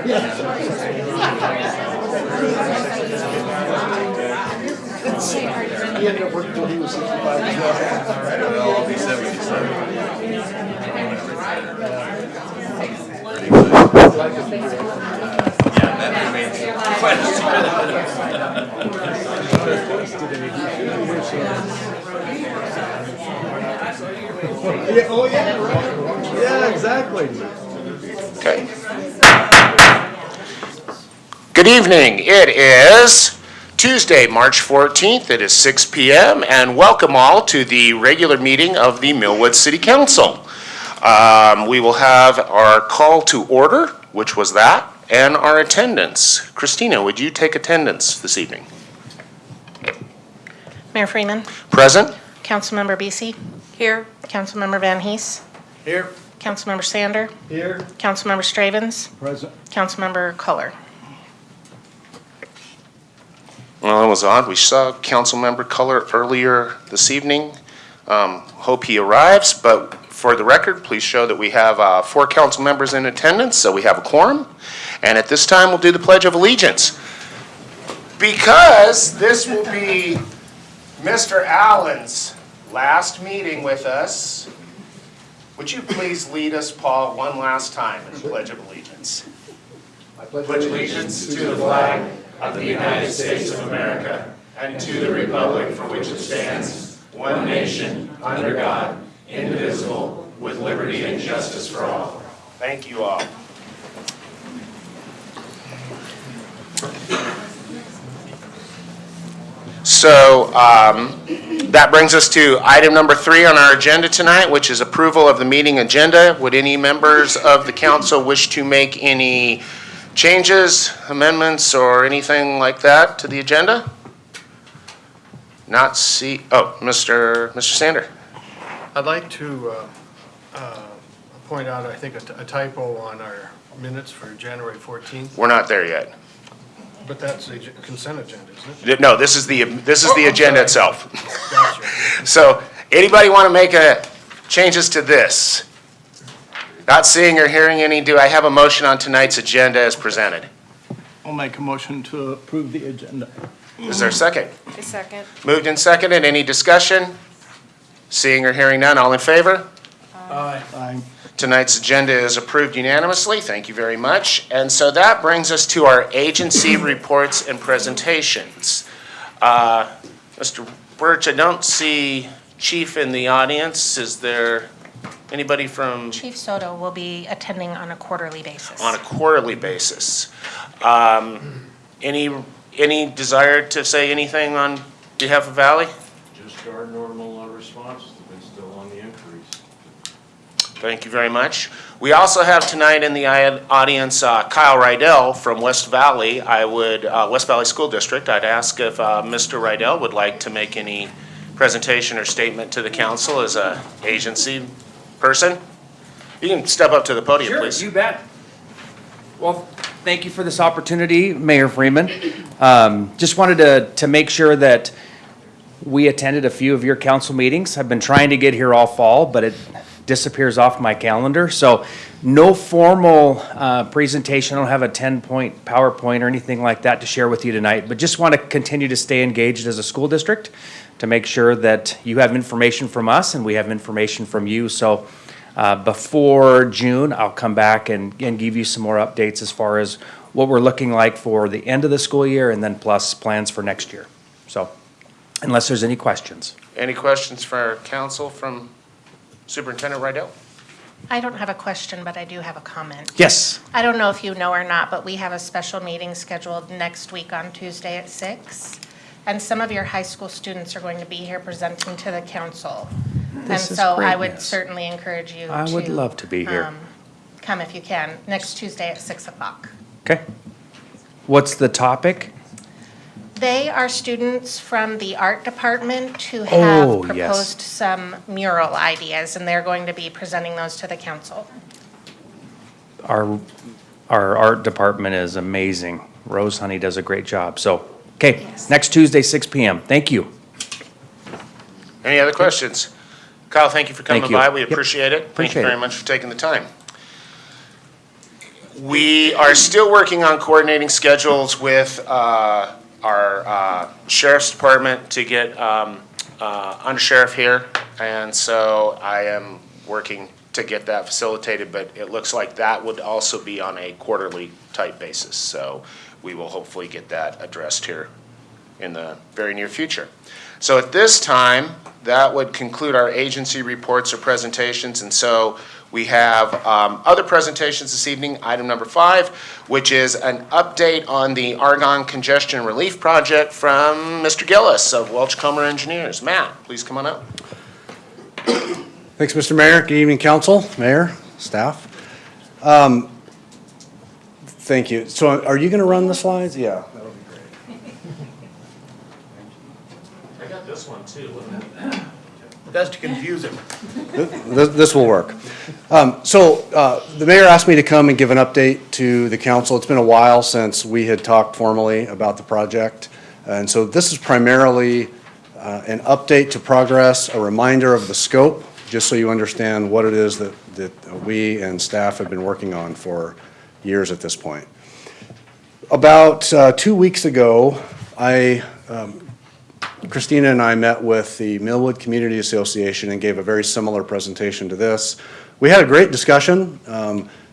He ended up working until he was 65 as well. Well, I'll be 77. Yeah, that remains quite Yeah, oh yeah, right. Yeah, exactly. Okay. Good evening. It is Tuesday, March 14th. It is 6 p.m. and welcome all to the regular meeting of the Millwood City Council. We will have our call to order, which was that, and our attendance. Christina, would you take attendance this evening? Mayor Freeman. Present? Councilmember Beacey. Here. Councilmember Van Hees. Here. Councilmember Sander. Here. Councilmember Stravens. Present. Councilmember Culler. Well, it was odd. We saw Councilmember Culler earlier this evening. Hope he arrives, but for the record, please show that we have 4 council members in attendance, so we have a quorum. And at this time, we'll do the Pledge of Allegiance. Because this will be Mr. Allen's last meeting with us, would you please lead us, Paul, one last time in the Pledge of Allegiance? I pledge Allegiance to the flag of the United States of America and to the republic for which it stands, one nation, under God, indivisible, with liberty and justice for all. Thank you all. So that brings us to item number 3 on our agenda tonight, which is approval of the meeting agenda. Would any members of the council wish to make any changes, amendments, or anything like that to the agenda? Not see, oh, Mr. Sander. I'd like to point out, I think, a typo on our minutes for January 14th, We're not there yet. but that's the consent agenda, isn't it? No, this is the agenda itself. Gotcha. So, anybody want to make changes to this? Not seeing or hearing any, do I have a motion on tonight's agenda as presented? I'll make a motion to approve the agenda. Is there a second? A second. Moved and seconded, any discussion? Seeing or hearing none, all in favor? Aye. Tonight's agenda is approved unanimously, thank you very much. And so that brings us to our agency reports and presentations. Mr. Birch, I don't see Chief in the audience. Is there anybody from? Chief Soto will be attending on a quarterly basis. On a quarterly basis. Any desire to say anything on behalf of Valley? Just our normal response, it's still on the increase. Thank you very much. We also have tonight in the audience Kyle Rydell from West Valley. West Valley School District. I'd ask if Mr. Rydell would like to make any presentation or statement to the council as an agency person. You can step up to the podium, please. Sure, you bet. Well, thank you for this opportunity, Mayor Freeman. Just wanted to make sure that we attended a few of your council meetings. I've been trying to get here all fall, but it disappears off my calendar. So no formal presentation. I don't have a 10-point PowerPoint or anything like that to share with you tonight, but just want to continue to stay engaged as a school district to make sure that you have information from us and we have information from you. So before June, I'll come back and give you some more updates as far as what we're looking like for the end of the school year and then plus plans for next year. So unless there's any questions. Any questions for our council from Superintendent Rydell? I don't have a question, but I do have a comment. Yes. I don't know if you know or not, but we have a special meeting scheduled next week on Tuesday at 6. And some of your high school students are going to be here presenting to the council. This and is so great I would news. certainly encourage you I would love to be here. Come if you can, next Tuesday at 6 o'clock. Okay. What's the topic? They are students from the art department who have Oh, yes. proposed some mural ideas, and they're going to be presenting those to the council. Our art department is amazing. Rose Honey does a great job. So, okay, Yes. next Tuesday, 6 p.m. Thank you. Any other questions? Kyle, thank you for coming Thank you. by. We Yep. appreciate it. Thank you Appreciate very it. much for taking the time. We are still working on coordinating schedules with our sheriff's department to get undersheriff here. And so I am working to get that facilitated, but it looks like that would also be on a quarterly type basis. So we will hopefully get that addressed here in the very near future. So at this time, that would conclude our agency reports or presentations. And so we have other presentations this evening, item number 5, which is an update on the Argonne Congestion Relief Project from Mr. Gillis of Welch Comer Engineers. Matt, please come on up. Thanks, Mr. Mayor. Good evening, council, mayor, staff. Thank you. So are you going to run the slides? Yeah. That'll be great. I got this one too. That's to confuse him. This will work. The mayor asked me to come and give an update to the council. It's been a while since we had talked formally about the project. And so this is primarily an update to progress, a reminder of the scope, just so you understand what it is that we and staff have been working on for years at this point. About 2 weeks ago, Christina and I met with the Millwood Community Association and gave a very similar presentation to this. We had a great discussion.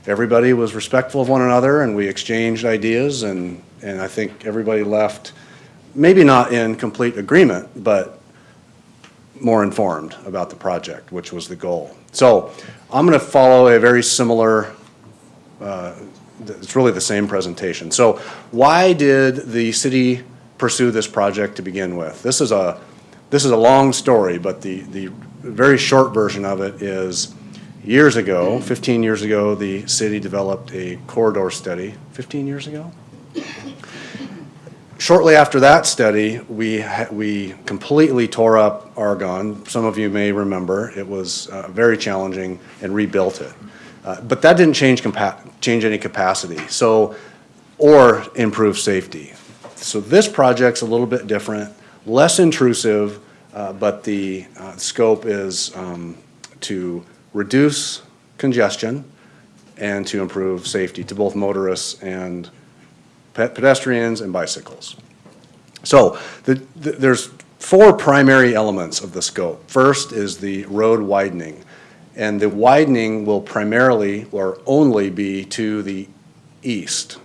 Everybody was respectful of one another, and we exchanged ideas, and I think everybody left maybe not in complete agreement, but more informed about the project, which was the goal. So I'm going to follow a very similar, it's really the same presentation. So why did the city pursue this project to begin with? This is a long story, but the very short version of it is years ago, 15 years ago, the city developed a corridor study. 15 years ago? Shortly after that study, we completely tore up Argonne. Some of you may remember it was very challenging, and rebuilt it. But that didn't change any capacity, or improve safety. So this project's a little bit different, less intrusive, but the scope is to reduce congestion and to improve safety to both motorists and pedestrians and bicycles. So there's 4 primary elements of the scope. First is the road widening, and the widening will primarily or only be to the east.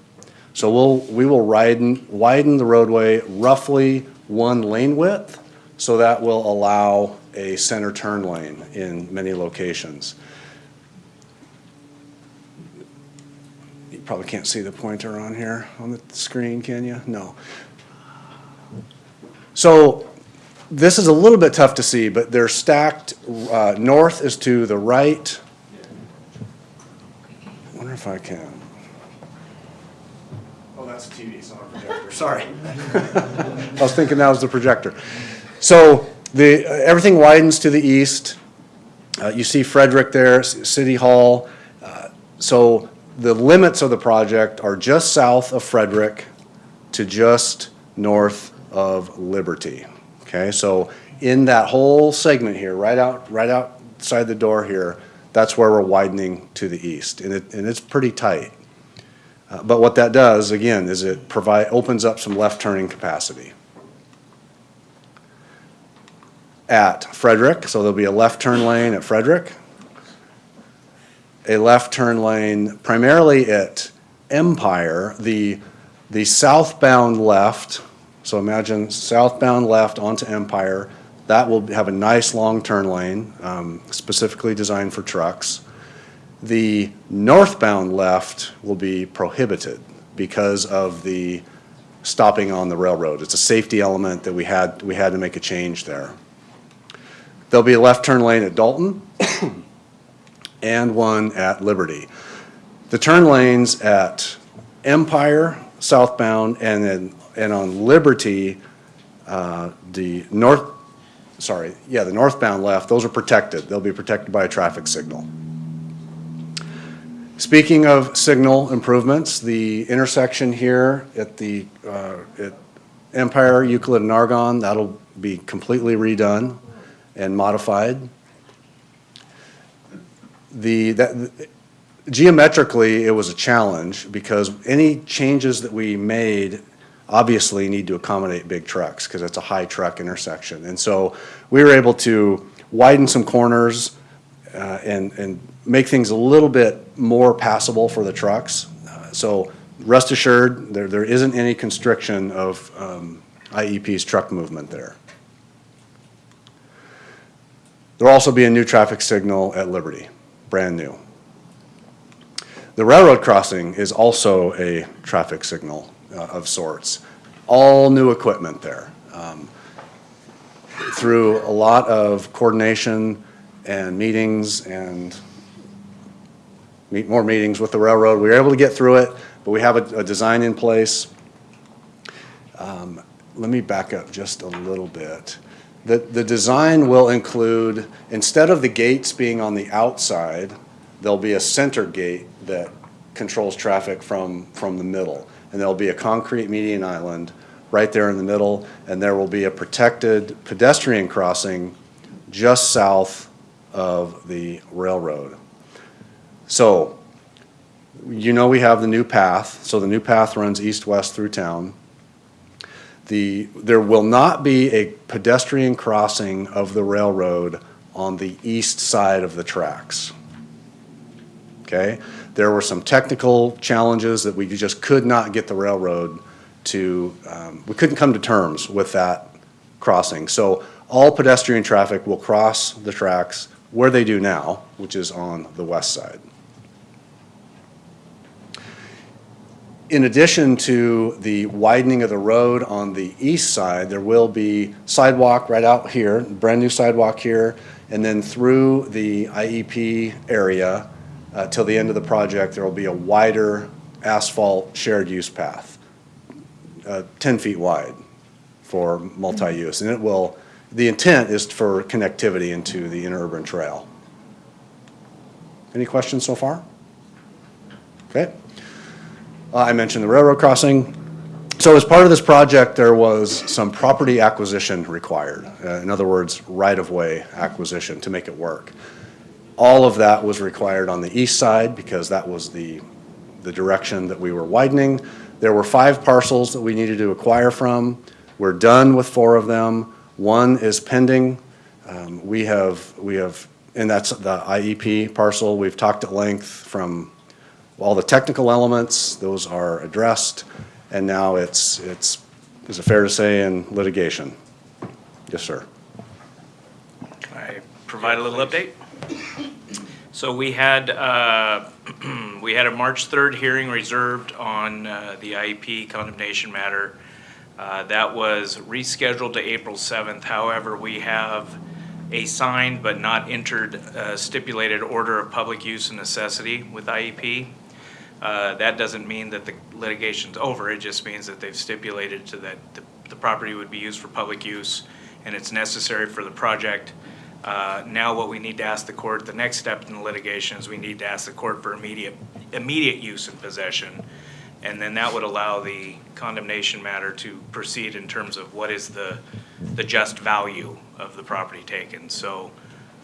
So we will widen the roadway roughly 1 lane width, so that will allow a center turn lane in many locations. You probably can't see the pointer on here on the screen, can you? No. So this is a little bit tough to see, but they're stacked. North is to the right. I wonder if I can. Oh, that's a TV, it's not a projector. Sorry. I was thinking that was the projector. So everything widens to the east. You see Frederick there, City Hall. So the limits of the project are just south of Frederick to just north of Liberty. Okay, so in that whole segment here, right outside the door here, that's where we're widening to the east, and it's pretty tight. But what that does, again, is it opens up some left turning capacity at Frederick. So there'll be a left turn lane at Frederick, a left turn lane primarily at Empire, the southbound left. So imagine southbound left onto Empire. That will have a nice long turn lane, specifically designed for trucks. The northbound left will be prohibited because of the stopping on the railroad. It's a safety element that we had to make a change there. There'll be a left turn lane at Dalton and one at Liberty. The turn lanes at Empire southbound and on Liberty, the northbound left, those are protected. They'll be protected by a traffic signal. Speaking of signal improvements, the intersection here at Empire, Euclid, and Argonne, that'll be completely redone and modified. Geometrically, it was a challenge because any changes that we made obviously need to accommodate big trucks because it's a high truck intersection. And so we were able to widen some corners and make things a little bit more passable for the trucks. So rest assured, there isn't any constriction of IEP's truck movement there. There'll also be a new traffic signal at Liberty, brand new. The railroad crossing is also a traffic signal of sorts. All new equipment there. Through a lot of coordination and meetings and more meetings with the railroad, we were able to get through it, but we have a design in place. Let me back up just a little bit. The design will include, instead of the gates being on the outside, there'll be a center gate that controls traffic from the middle. And there'll be a concrete median island right there in the middle, and there will be a protected pedestrian crossing just south of the railroad. So, you know we have the new path. So the new path runs east-west through town. There will not be a pedestrian crossing of the railroad on the east side of the tracks. Okay? There were some technical challenges that we just could not get the railroad to, we couldn't come to terms with that crossing. So all pedestrian traffic will cross the tracks where they do now, which is on the west side. In addition to the widening of the road on the east side, there will be sidewalk right out here, brand new sidewalk here, and then through the IEP area till the end of the project, there will be a wider asphalt shared use path, 10 feet wide for multi-use. And the intent is for connectivity into the interurban trail. Any questions so far? Okay. I mentioned the railroad crossing. So as part of this project, there was some property acquisition required. In other words, right-of-way acquisition to make it work. All of that was required on the east side because that was the direction that we were widening. There were 5 parcels that we needed to acquire from. We're done with 4 of them. 1 is pending. We have, and that's the IEP parcel. We've talked at length from all the technical elements. Those are addressed, and now is it fair to say, in litigation? Yes, sir. Can I provide a little update? So we had a March 3rd hearing reserved on the IEP condemnation matter. That was rescheduled to April 7th. However, we have a signed but not entered stipulated order of public use and necessity with IEP. That doesn't mean that the litigation's over. It just means that they've stipulated to that the property would be used for public use and it's necessary for the project. Now what we need to ask the court, the next step in the litigation is we need to ask the court for immediate use and possession. And then that would allow the condemnation matter to proceed in terms of what is the just value of the property taken. So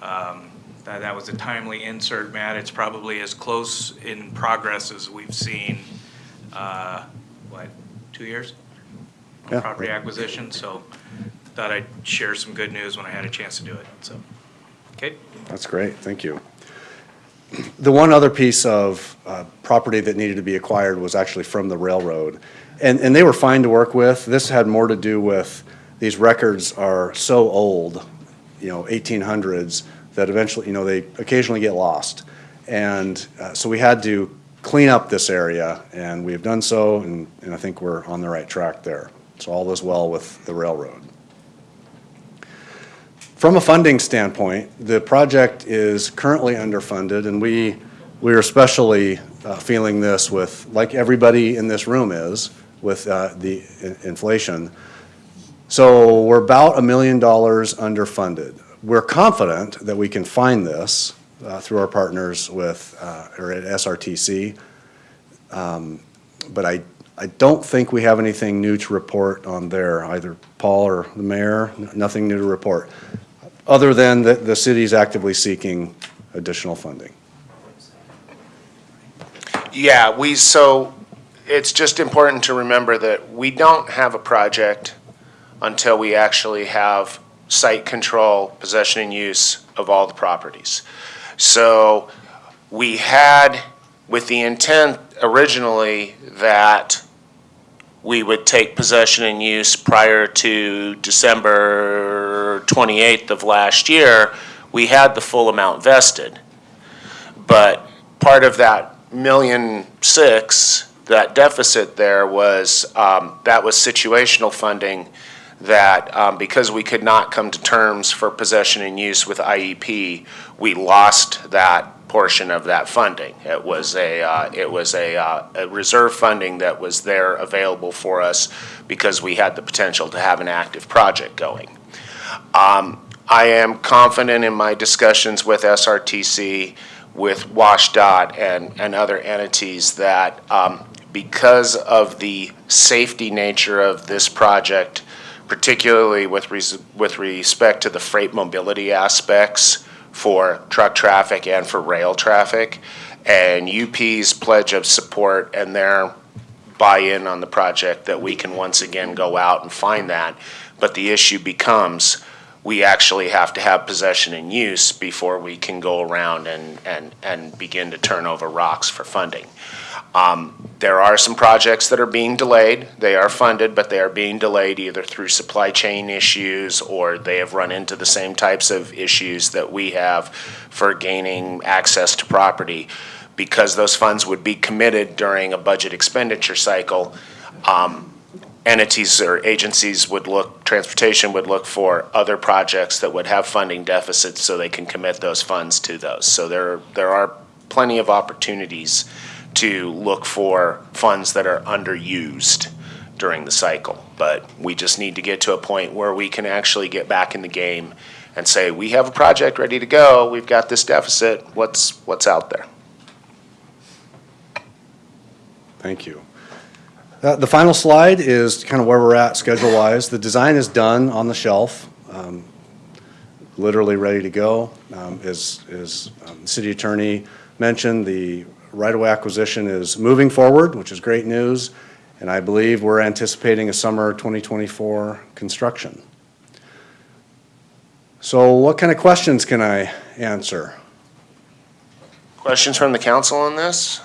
that was a timely insert, Matt. It's probably as close in progress as we've seen, 2 years? On Yeah. property acquisition, so thought I'd share some good news when I had a chance to do it, so. Okay. That's great, thank you. The one other piece of property that needed to be acquired was actually from the railroad. And they were fine to work with. This had more to do with, these records are so old, 1800s, that eventually, they occasionally get lost. And so we had to clean up this area, and we've done so, and I think we're on the right track there. So all is well with the railroad. From a funding standpoint, the project is currently underfunded, and we are especially feeling this with, like everybody in this room is, with the inflation. So we're about $1 million underfunded. We're confident that we can find this through our partners or at SRTC, but I don't think we have anything new to report on there, either Paul or the mayor, nothing new to report, other than that the city's actively seeking additional funding. Yeah, so it's just important to remember that we don't have a project until we actually have site control, possession and use of all the properties. So we had, with the intent originally that we would take possession and use prior to December 28th of last year, we had the full amount vested. But part of that $1.6 million, that deficit there was, that was situational funding that, because we could not come to terms for possession and use with IEP, we lost that portion of that funding. It was a reserve funding that was there available for us because we had the potential to have an active project going. I am confident in my discussions with SRTC, with WashDOT and other entities that because of the safety nature of this project, particularly with respect to the freight mobility aspects for truck traffic and for rail traffic, and UP's pledge of support and their buy-in on the project, that we can once again go out and find that. But the issue becomes, we actually have to have possession and use before we can go around and begin to turn over rocks for funding. There are some projects that are being delayed. They are funded, but they are being delayed either through supply chain issues, or they have run into the same types of issues that we have for gaining access to property. Because those funds would be committed during a budget expenditure cycle, entities or agencies would look, transportation would look for other projects that would have funding deficits so they can commit those funds to those. So there are plenty of opportunities to look for funds that are underused during the cycle. But we just need to get to a point where we can actually get back in the game and say, we have a project ready to go, we've got this deficit, what's out there? Thank you. The final slide is kind of where we're at schedule-wise. The design is done on the shelf, literally ready to go. As the city attorney mentioned, the right-of-way acquisition is moving forward, which is great news, and I believe we're anticipating a summer 2024 construction. So what kind of questions can I answer? Questions from the council on this?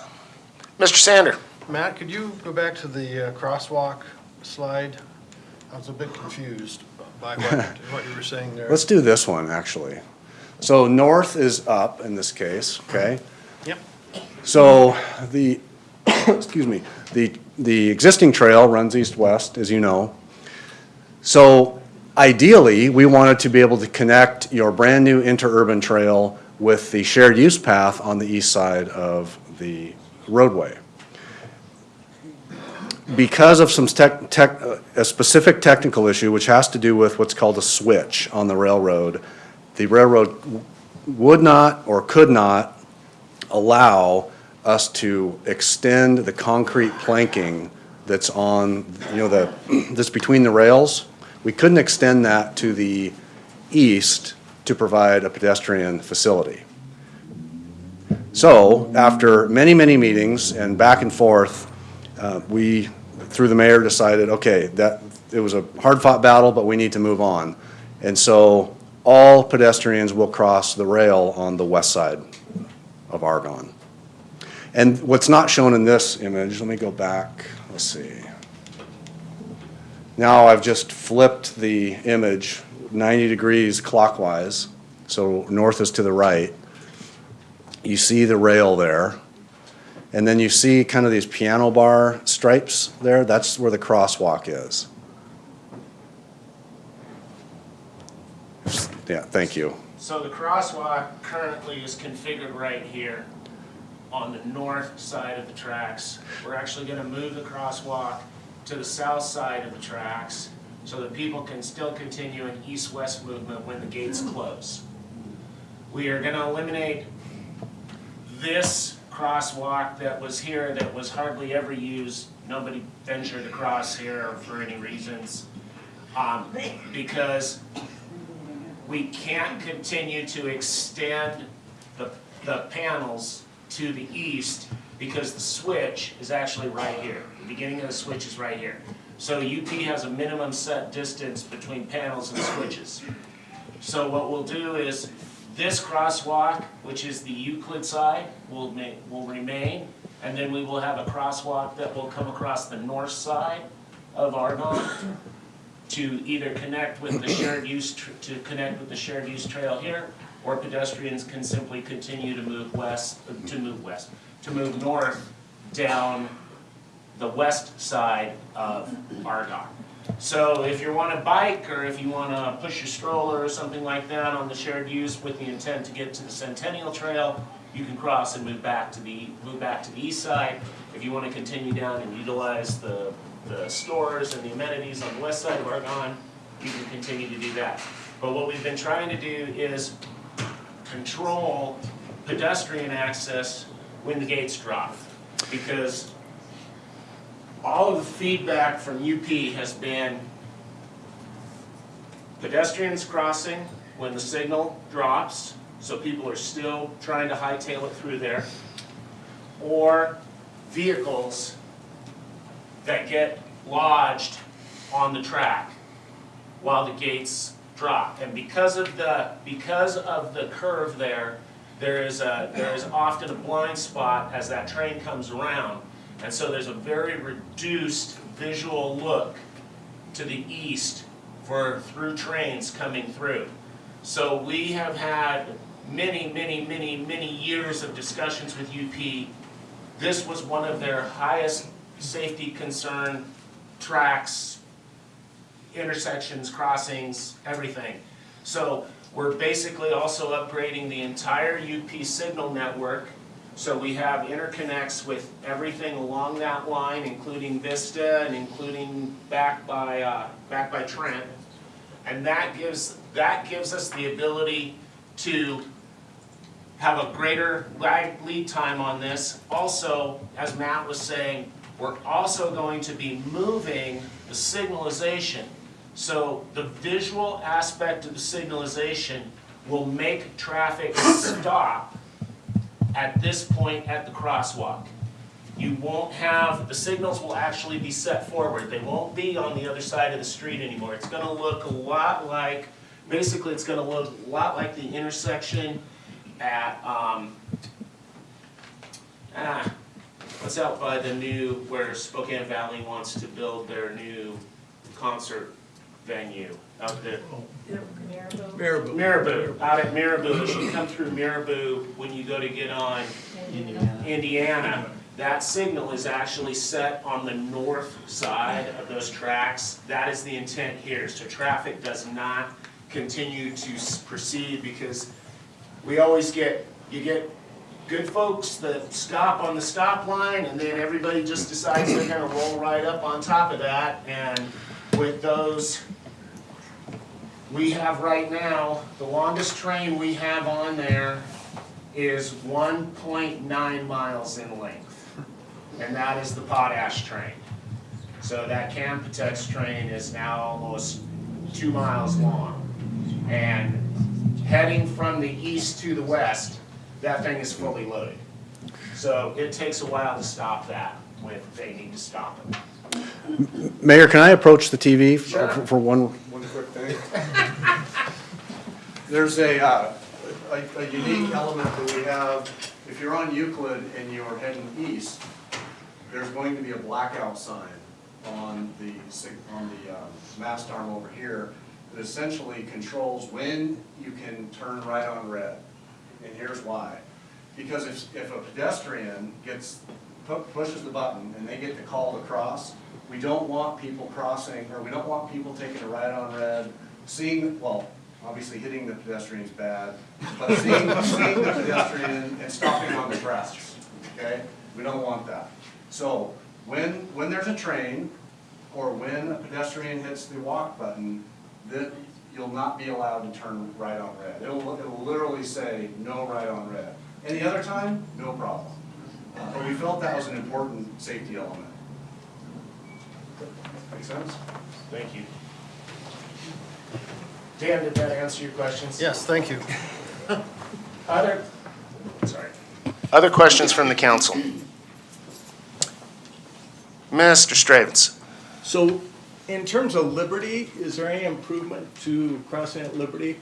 Mr. Sander? Matt, could you go back to the crosswalk slide? I was a bit confused by what you were saying there. Let's do this one, actually. So north is up in this case, okay? Yep. So the, excuse me, the existing trail runs east-west, as you know. So ideally, we wanted to be able to connect your brand-new interurban trail with the shared use path on the east side of the roadway. Because of some a specific technical issue, which has to do with what's called a switch on the railroad would not or could not allow us to extend the concrete planking that's on, that's between the rails. We couldn't extend that to the east to provide a pedestrian facility. So after many, many meetings and back and forth, we, through the mayor, decided, okay, that it was a hard-fought battle, but we need to move on. And so all pedestrians will cross the rail on the west side of Argonne. And what's not shown in this image, let me go back, let's see. Now I've just flipped the image 90 degrees clockwise, so north is to the right. You see the rail there. And then you see kind of these piano bar stripes there. That's where the crosswalk is. Yeah, thank you. So the crosswalk currently is configured right here on the north side of the tracks. We're actually going to move the crosswalk to the south side of the tracks so that people can still continue an east-west movement when the gates close. We are going to eliminate this crosswalk that was here that was hardly ever used. Nobody ventured across here for any reasons, because we can't continue to extend the panels to the east because the switch is actually right here. The beginning of the switch is right here. So UP has a minimum set distance between panels and switches. So what we'll do is this crosswalk, which is the Euclid side, will remain, and then we will have a crosswalk that will come across the north side of Argonne to either connect with the shared use trail here, or pedestrians can simply continue to move north down the west side of Argonne. So if you want to bike, or if you want to push your stroller or something like that on the shared use with the intent to get to the Centennial Trail, you can cross and move back to the east side. If you want to continue down and utilize the stores and the amenities on the west side of Argonne, you can continue to do that. But what we've been trying to do is control pedestrian access when the gates drop, because all of the feedback from UP has been pedestrians crossing when the signal drops, so people are still trying to hightail it through there, or vehicles that get lodged on the track while the gates drop. And because of the curve there is often a blind spot as that train comes around. And so there's a very reduced visual look to the east through trains coming through. So we have had many years of discussions with UP. This was one of their highest safety concern tracks, intersections, crossings, everything. So we're basically also upgrading the entire UP signal network. So we have interconnects with everything along that line, including Vista and including back by Trent. And that gives us the ability to have a greater lead time on this. Also, as Matt was saying, we're also going to be moving the signalization. So the visual aspect of the signalization will make traffic stop at this point at the crosswalk. You won't have, the signals will actually be set forward. They won't be on the other side of the street anymore. It's gonna look a lot like, basically it's gonna look a lot like the intersection at, what's out by the new, where Spokane Valley wants to build their new concert venue out there. Marabou, out at Marabou. As you come through Marabou, when you go to get on Indiana, that signal is actually set on the north side of those tracks. That is the intent here, so traffic does not continue to proceed, because we always you get good folks that stop on the stop line, and then everybody just decides they're gonna roll right up on top of that. And with those, we have right now, the longest train we have on there is 1.9 miles in length, and that is the potash train. So that Campotex train is now almost 2 miles long. And heading from the east to the west, that thing is fully loaded. So it takes a while to stop that when they need to stop it. Mayor, can I approach the TV Sure. for one quick thing? There's a unique element that we have. If you're on Euclid and you're heading east, there's going to be a blackout sign on the mast arm over here that essentially controls when you can turn right on red. And here's why. Because if a pedestrian pushes the button and they get the call to cross, we don't want people crossing, or we don't want people taking a right on red, obviously hitting the pedestrian is bad, but seeing the pedestrian and stopping on the grass, okay? We don't want that. So when there's a train, or when a pedestrian hits the walk button, then you'll not be allowed to turn right on red. It'll literally say no right on red. Any other time, no problem. But we felt that was an important safety element. Make sense? Thank you. Dan, did that answer your questions? Yes, thank you. Other questions from the council? Mr. Stravens. So in terms of Liberty, is there any improvement to crossing at Liberty?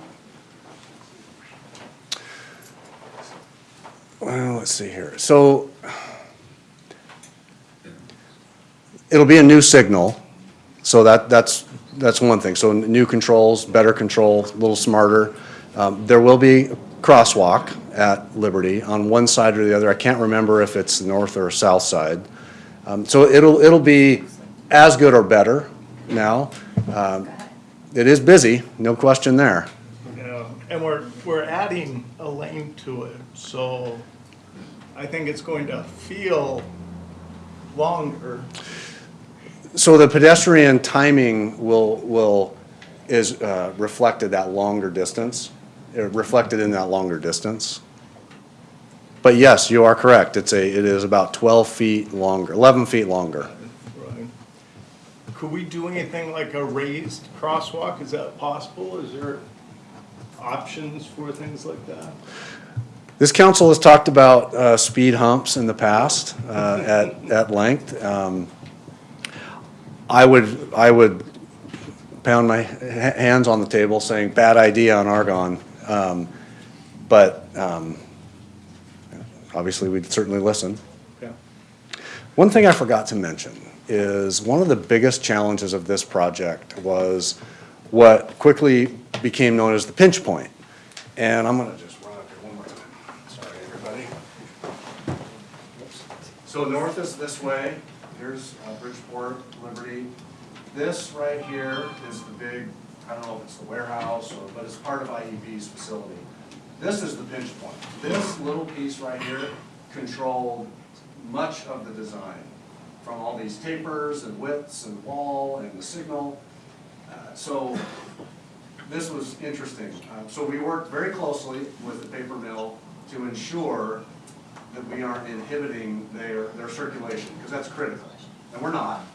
Well, let's see here. So it'll be a new signal. So that's one thing. So new controls, better control, a little smarter. There will be a crosswalk at Liberty on one side or the other. I can't remember if it's the north or south side. So it'll be as good or better now. It is busy, no question there. Yeah, and we're adding a lane to it, so I think it's going to feel longer. So the pedestrian timing is reflected that longer distance, reflected in that longer distance. But yes, you are correct. It is about 12 feet longer, 11 feet longer. Right. Could we do anything like a raised crosswalk? Is that possible? Is there options for things like that? This council has talked about speed humps in the past at length. I would pound my hands on the table saying bad idea on Argonne, but obviously we'd certainly listen. Yeah. One thing I forgot to mention is one of the biggest challenges of this project was what quickly became known as the pinch point. And I'm gonna just run up here one more time. Sorry, everybody. Oops. So north is this way. Here's Bridgeport, Liberty. This right here is the big, I don't know if it's the warehouse but it's part of IEB's facility. This is the pinch point. This little piece right here controlled much of the design, from all these tapers and widths and wall and the signal. So this was interesting. So we worked very closely with the paper mill to ensure that we aren't inhibiting their circulation, because that's critical. And we're not.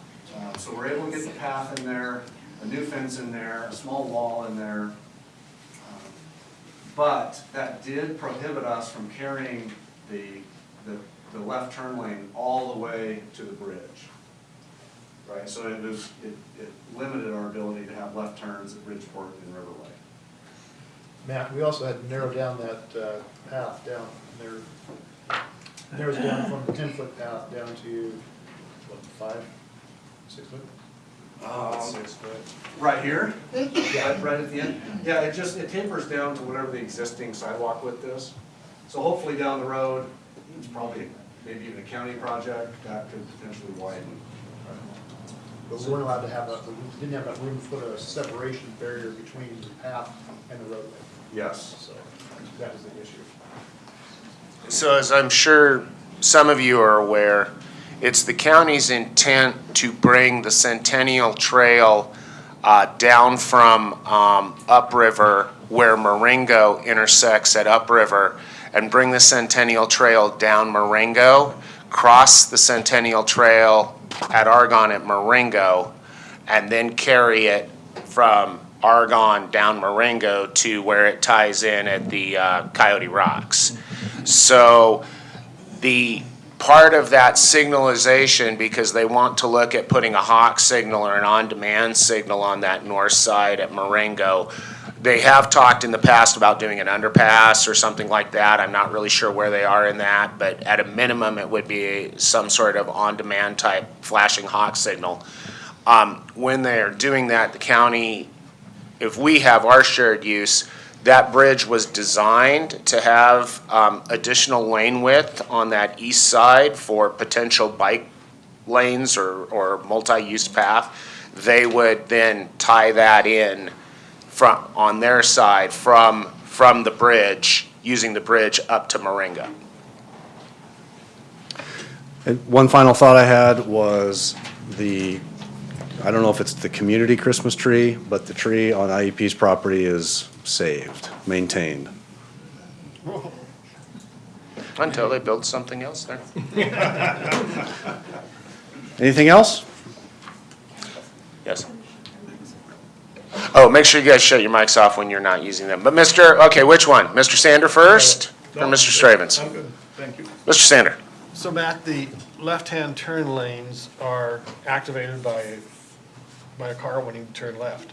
So we're able to get the path in there, a new fence in there, a small wall in there. But that did prohibit us from carrying the left turn lane all the way to the bridge. Right, so it limited our ability to have left turns at Bridgeport and Riverway. Matt, we also had to narrow down that path down there. Narrows down from the 10-foot path down to, what, 5, 6 foot? 6 foot. Right here? Yeah. Right at the end? Yeah, it tapers down to whatever the existing sidewalk width is. So hopefully down the road, it's probably maybe even a county project, that could potentially widen. But we weren't allowed to have we didn't have enough room to put a separation barrier between the path and the roadway. Yes. So that was the issue. So as I'm sure some of you are aware, it's the county's intent to bring the Centennial Trail down from upriver where Marengo intersects at upriver, and bring the Centennial Trail down Marengo, cross the Centennial Trail at Argonne at Marengo, and then carry it from Argonne down Marengo to where it ties in at the Coyote Rocks. So the part of that signalization, because they want to look at putting a hawk signal or an on-demand signal on that north side at Marengo, they have talked in the past about doing an underpass or something like that. I'm not really sure where they are in that, but at a minimum, it would be some sort of on-demand type flashing hawk signal. When they're doing that, the county, if we have our shared use, that bridge was designed to have additional lane width on that east side for potential bike lanes or multi-use path. They would then tie that in on their side from the bridge, using the bridge up to Marengo. And one final thought I had was I don't know if it's the community Christmas tree, but the tree on IEP's property is saved, maintained. Until they build something else there. Anything else? Yes. Oh, make sure you guys shut your mics off when you're not using them. But okay, which one? Mr. Sander first or Mr. Stravens? I'm good, thank you. Mr. Sander. So Matt, the left-hand turn lanes are activated by a car wanting to turn left.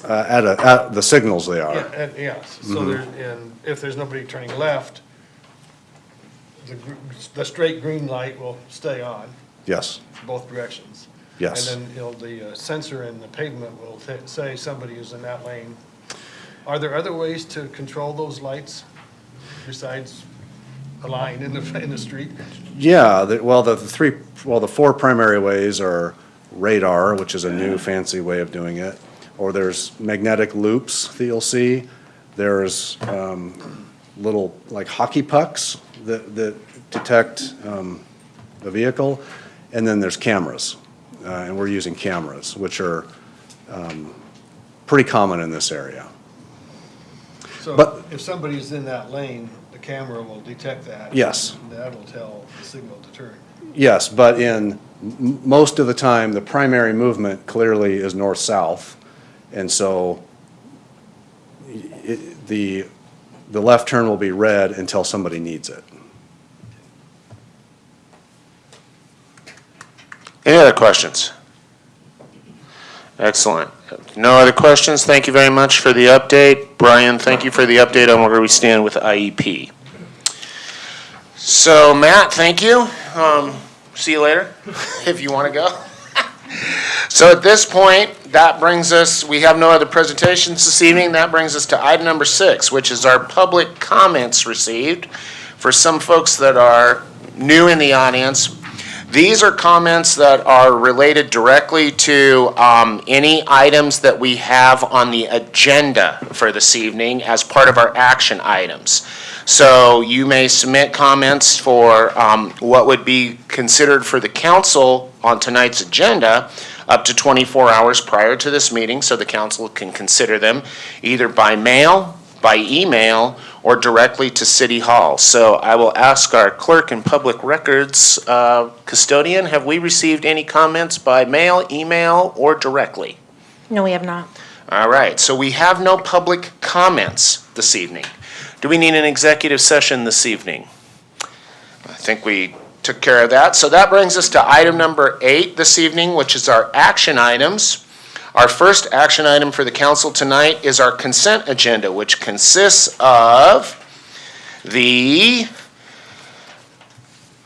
At the signals they are. Yeah, and, yes, so and if there's nobody turning left, the straight green light will stay on, Yes, both directions. yes. And then, the sensor in the pavement will say somebody is in that lane. Are there other ways to control those lights besides a line in the street? Yeah, the four primary ways are radar, which is a new fancy way of doing it, or there's magnetic loops that you'll see. There's little, like hockey pucks that detect the vehicle, and then there's cameras. And we're using cameras, which are pretty common in this area. So But- if somebody's in that lane, the camera will detect that. Yes. And that'll tell the signal to turn. Yes, but most of the time, the primary movement clearly is north-south. And so the left turn will be red until somebody needs it. Any other questions? Excellent. No other questions? Thank you very much for the update. Brian, thank you for the update on where we stand with IEP. So Matt, thank you. See you later, if you want to go. So at this point, that brings us, we have no other presentations this evening. That brings us to item number 6, which is our public comments received. For some folks that are new in the audience, these are comments that are related directly to any items that we have on the agenda for this evening as part of our action items. So you may submit comments for what would be considered for the council on tonight's agenda up to 24 hours prior to this meeting, so the council can consider them either by mail, by email, or directly to City Hall. So I will ask our clerk and public records custodian, have we received any comments by mail, email, or directly? No, we have not. All right, so we have no public comments this evening. Do we need an executive session this evening? I think we took care of that. So that brings us to item number 8 this evening, which is our action items. Our first action item for the council tonight is our consent agenda, which consists of the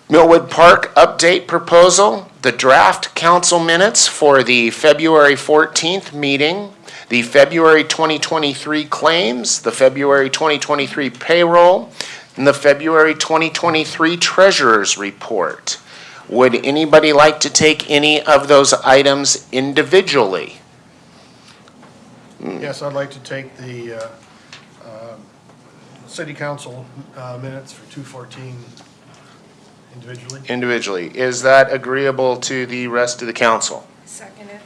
Millwood Park update proposal, the draft council minutes for the February 14th meeting, the February 2023 claims, the February 2023 payroll, and the February 2023 treasurer's report. Would anybody like to take any of those items individually? Yes, I'd like to take the city council minutes for 214 individually. Individually. Is that agreeable to the rest of the council? Second it.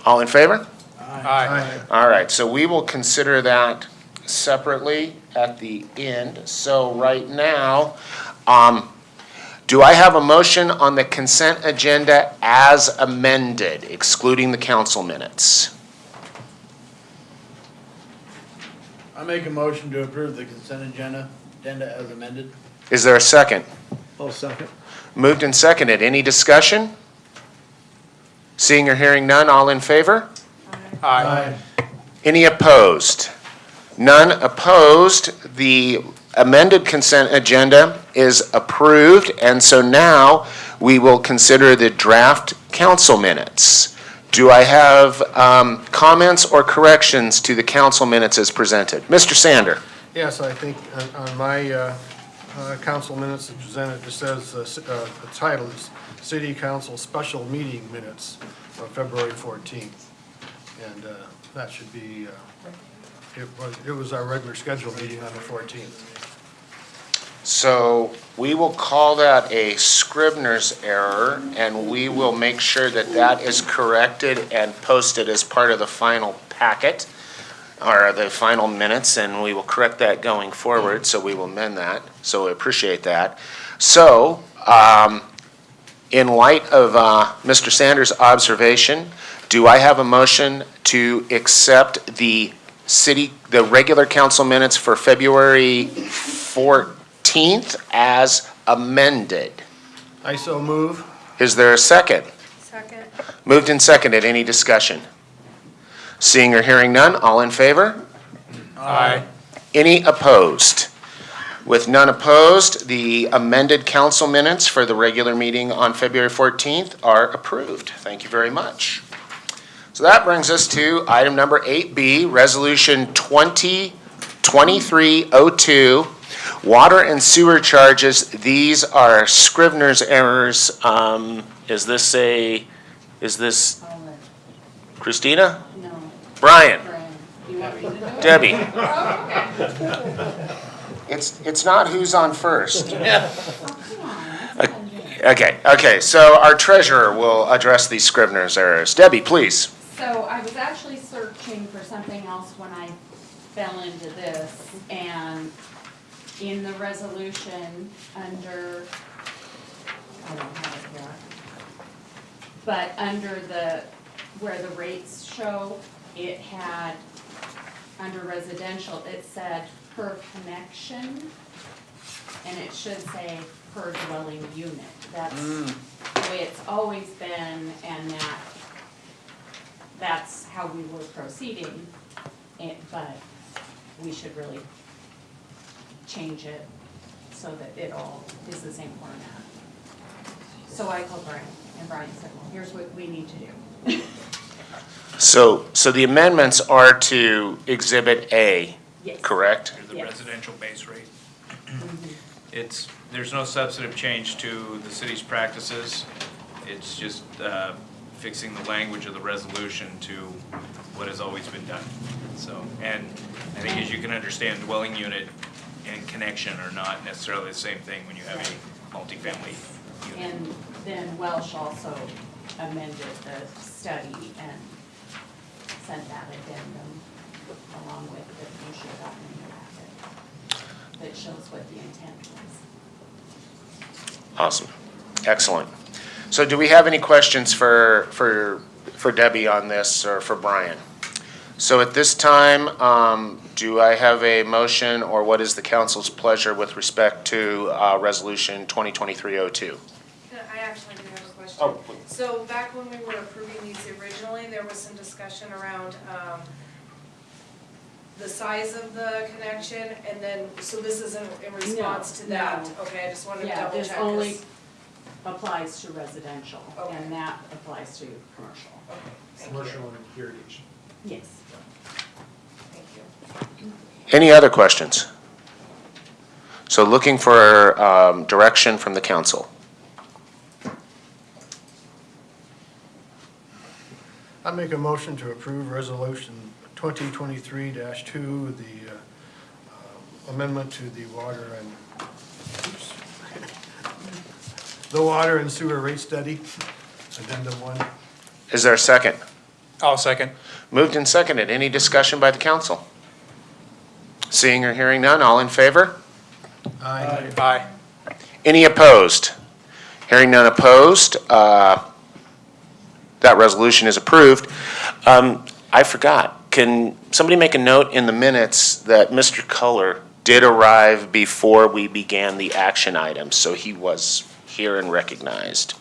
All in favor? Aye. All right, so we will consider that separately at the end. So right now, do I have a motion on the consent agenda as amended, excluding the council minutes? I make a motion to approve the consent agenda as amended. Is there a second? I'll second. Moved and seconded. Any discussion? Seeing or hearing none, all in favor? Aye. Any opposed? None opposed. The amended consent agenda is approved, and so now we will consider the draft council minutes. Do I have comments or corrections to the council minutes as presented? Mr. Sander? Yes, I think on my council minutes that presented, it says, the title is City Council Special Meeting Minutes of February 14th. And that should be, it was our regular scheduled meeting on the 14th. So we will call that a Scribner's error, and we will make sure that that is corrected and posted as part of the final packet, or the final minutes, and we will correct that going forward, so we will amend that. So we appreciate that. So, in light of Mr. Sanders' observation, do I have a motion to accept the regular council minutes for February 14th? 14th as amended. I so move. Is there a second? Second. Moved and seconded. Any discussion? Seeing or hearing none, all in favor? Aye. Any opposed? With none opposed, the amended council minutes for the regular meeting on February 14th are approved. Thank you very much. So that brings us to item number 8B, Resolution 2023-02, water and sewer charges. These are Scrivener's errors. Is this Christina? No, Brian? Brian, you want me to do it? Debbie? It's not who's on first. Oh, come on. Okay, so our treasurer will address these Scrivener's errors. Debbie, please. So I was actually searching for something else when I fell into this, and in the resolution under, I don't have it here, but under where the rates show, it had, under residential, it said per connection, and it should say per dwelling unit. That's the way it's always been, and that's how we were proceeding, but we should really change it so that it all is the same format. So I called Brian, and Brian said, well, here's what we need to do. So the amendments are to Exhibit A, Yes. correct? The Yes. residential base rate. There's no substantive change to the city's practices. It's just fixing the language of the resolution to what has always been done. So, and I think as you can understand, dwelling unit and connection are not necessarily the same thing when you have a multifamily unit. And then Welsh also amended the study and sent that addendum along with the motion gotten in your packet that shows what the intent was. Awesome, excellent. So do we have any questions for Debbie on this or for Brian? So at this time, do I have a motion, or what is the council's pleasure with respect to Resolution 2023-02? I actually do have a question. Oh, please. So back when we were approving these originally, there was some discussion around the size of the connection, and then, so this isn't in response to that? No. Okay, I just wanted to Yeah, double this check. only applies to residential, Okay. and that applies to commercial. Okay, thank you. Commercial and heritage. Yes. Thank you. Any other questions? So looking for direction from the council. I make a motion to approve Resolution 2023-2, the amendment to the water and sewer rate study, Addendum 1. Is there a second? I'll second. Moved and seconded. Any discussion by the council? Seeing or hearing none, all in favor? Aye. Aye. Any opposed? Hearing none opposed, that resolution is approved. I forgot, can somebody make a note in the minutes that Mr. Culler did arrive before we began the action items, so he was here and recognized.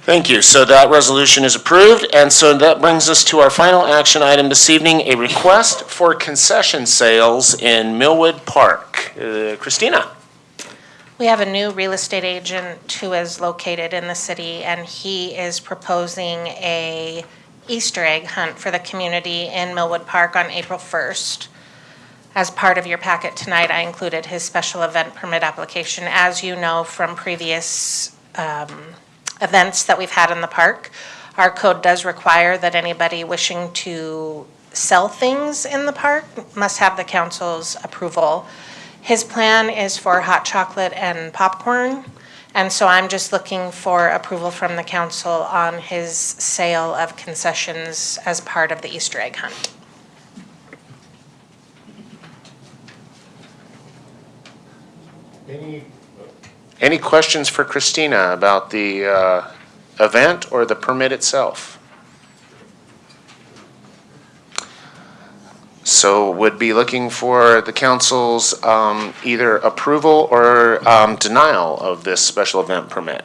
Thank you. So that resolution is approved, and so that brings us to our final action item this evening, a request for concession sales in Millwood Park. Christina? We have a new real estate agent who is located in the city, and he is proposing a Easter egg hunt for the community in Millwood Park on April 1st. As part of your packet tonight, I included his special event permit application. As you know from previous events that we've had in the park, our code does require that anybody wishing to sell things in the park must have the council's approval. His plan is for hot chocolate and popcorn, and so I'm just looking for approval from the council on his sale of concessions as part of the Easter egg hunt. Any questions for Christina about the event or the permit itself? So would be looking for the council's either approval or denial of this special event permit.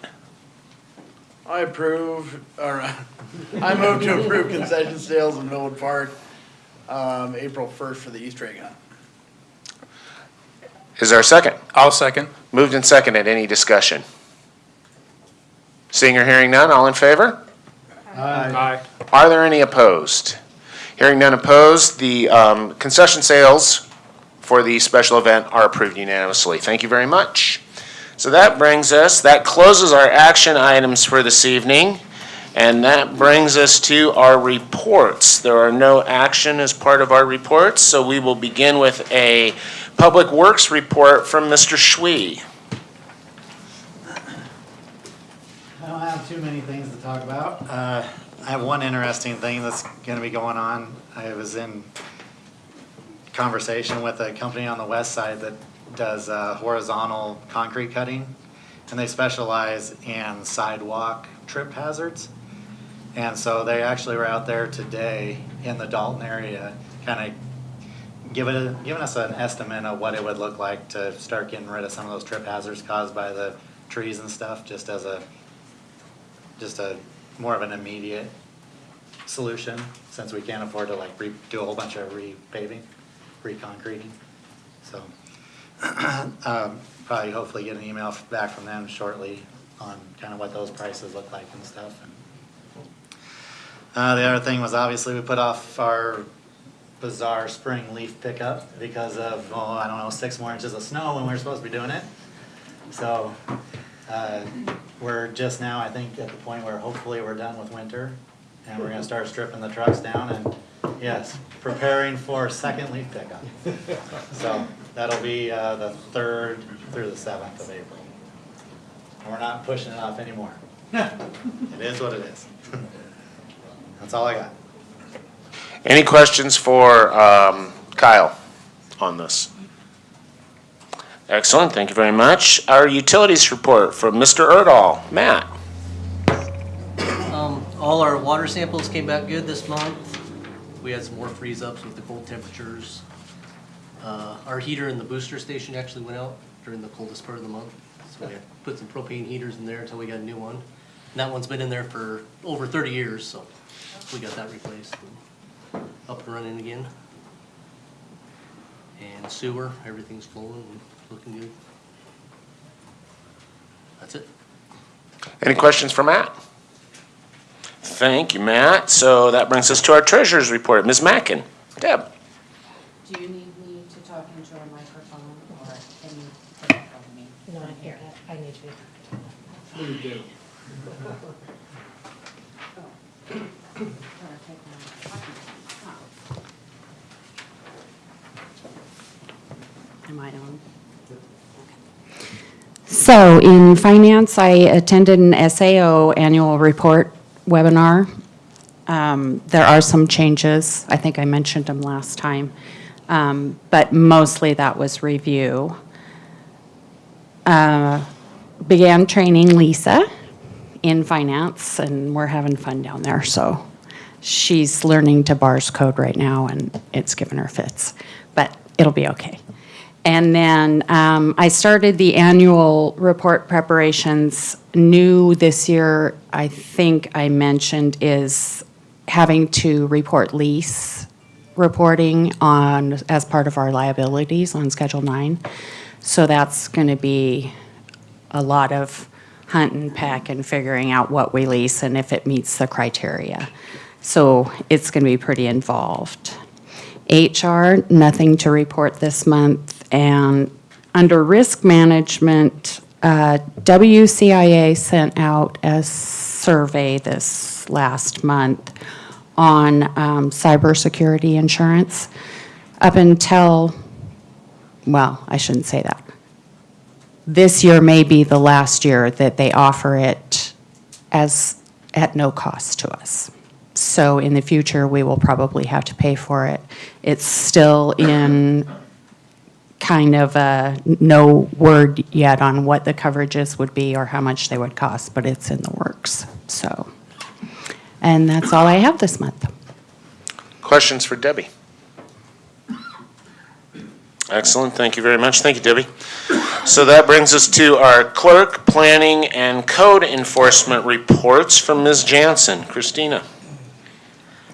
I approve, or I move to approve concession sales in Millwood Park, April 1st for the Easter egg hunt. Is there a second? I'll second. Moved and seconded. Any discussion? Seeing or hearing none, all in favor? Aye. Are there any opposed? Hearing none opposed, the concession sales for the special event are approved unanimously. Thank you very much. So that closes our action items for this evening, and that brings us to our reports. There are no action as part of our reports, so we will begin with a Public Works report from Mr. Shui. I don't have too many things to talk about. I have one interesting thing that's going to be going on. I was in conversation with a company on the west side that does horizontal concrete cutting, and they specialize in sidewalk trip hazards. And so they actually were out there today in the Dalton area, kind of giving us an estimate of what it would look like to start getting rid of some of those trip hazards caused by the trees and stuff, just a more of an immediate solution, since we can't afford to like do a whole bunch of repaving, reconcreting. So probably hopefully get an email back from them shortly on kind of what those prices look like and stuff. And the other thing was, obviously we put off our bizarre spring leaf pickup because of, I don't know, 6 more inches of snow when we were supposed to be doing it. So we're just now, I think, at the point where hopefully we're done with winter and we're gonna start stripping the trucks down and, yes, preparing for second leaf pickup. So that'll be the 3rd through the 7th of April. And we're not pushing it off anymore. It is what it is. That's all I got. Any questions for Kyle on this? Excellent, thank you very much. Our utilities report from Mr. Erdahl. Matt. All our water samples came back good this month. We had some more freeze-ups with the cold temperatures. Our heater in the booster station actually went out during the coldest part of the month. So we had to put some propane heaters in there until we got a new one. And that one's been in there for over 30 years, so we got that replaced. And up and running again. And sewer, everything's flowing and looking good. That's it. Any questions for Matt? Thank you, Matt. So that brings us to our treasurer's report. Ms. Mackin. Deb. Do you need me to talk into a microphone, or can you take it from me? No, I hear it. I need you. What do you do? Am I on? So in finance, I attended an SAO annual report webinar. There are some changes. I think I mentioned them last time. But mostly that was review. Began training Lisa in finance, and we're having fun down there. So she's learning to bars code right now, and it's giving her fits. But it'll be okay. And then I started the annual report preparations. New this year, I think I mentioned, is having to report lease reporting on as part of our liabilities on Schedule 9. So that's going to be a lot of hunt and peck and figuring out what we lease and if it meets the criteria. So it's going to be pretty involved. HR, nothing to report this month. And under risk management, WCIA sent out a survey this last month on cybersecurity insurance. Up until, well, I shouldn't say that. This year may be the last year that they offer it as at no cost to us. So in the future, we will probably have to pay for it. It's still in kind of no word yet on what the coverages would be or how much they would cost, but it's in the works. So, and that's all I have this month. Questions for Debbie? Excellent, thank you very much. Thank you, Debbie. So that brings us to our clerk, planning, and code enforcement reports from Ms. Jansen. Christina.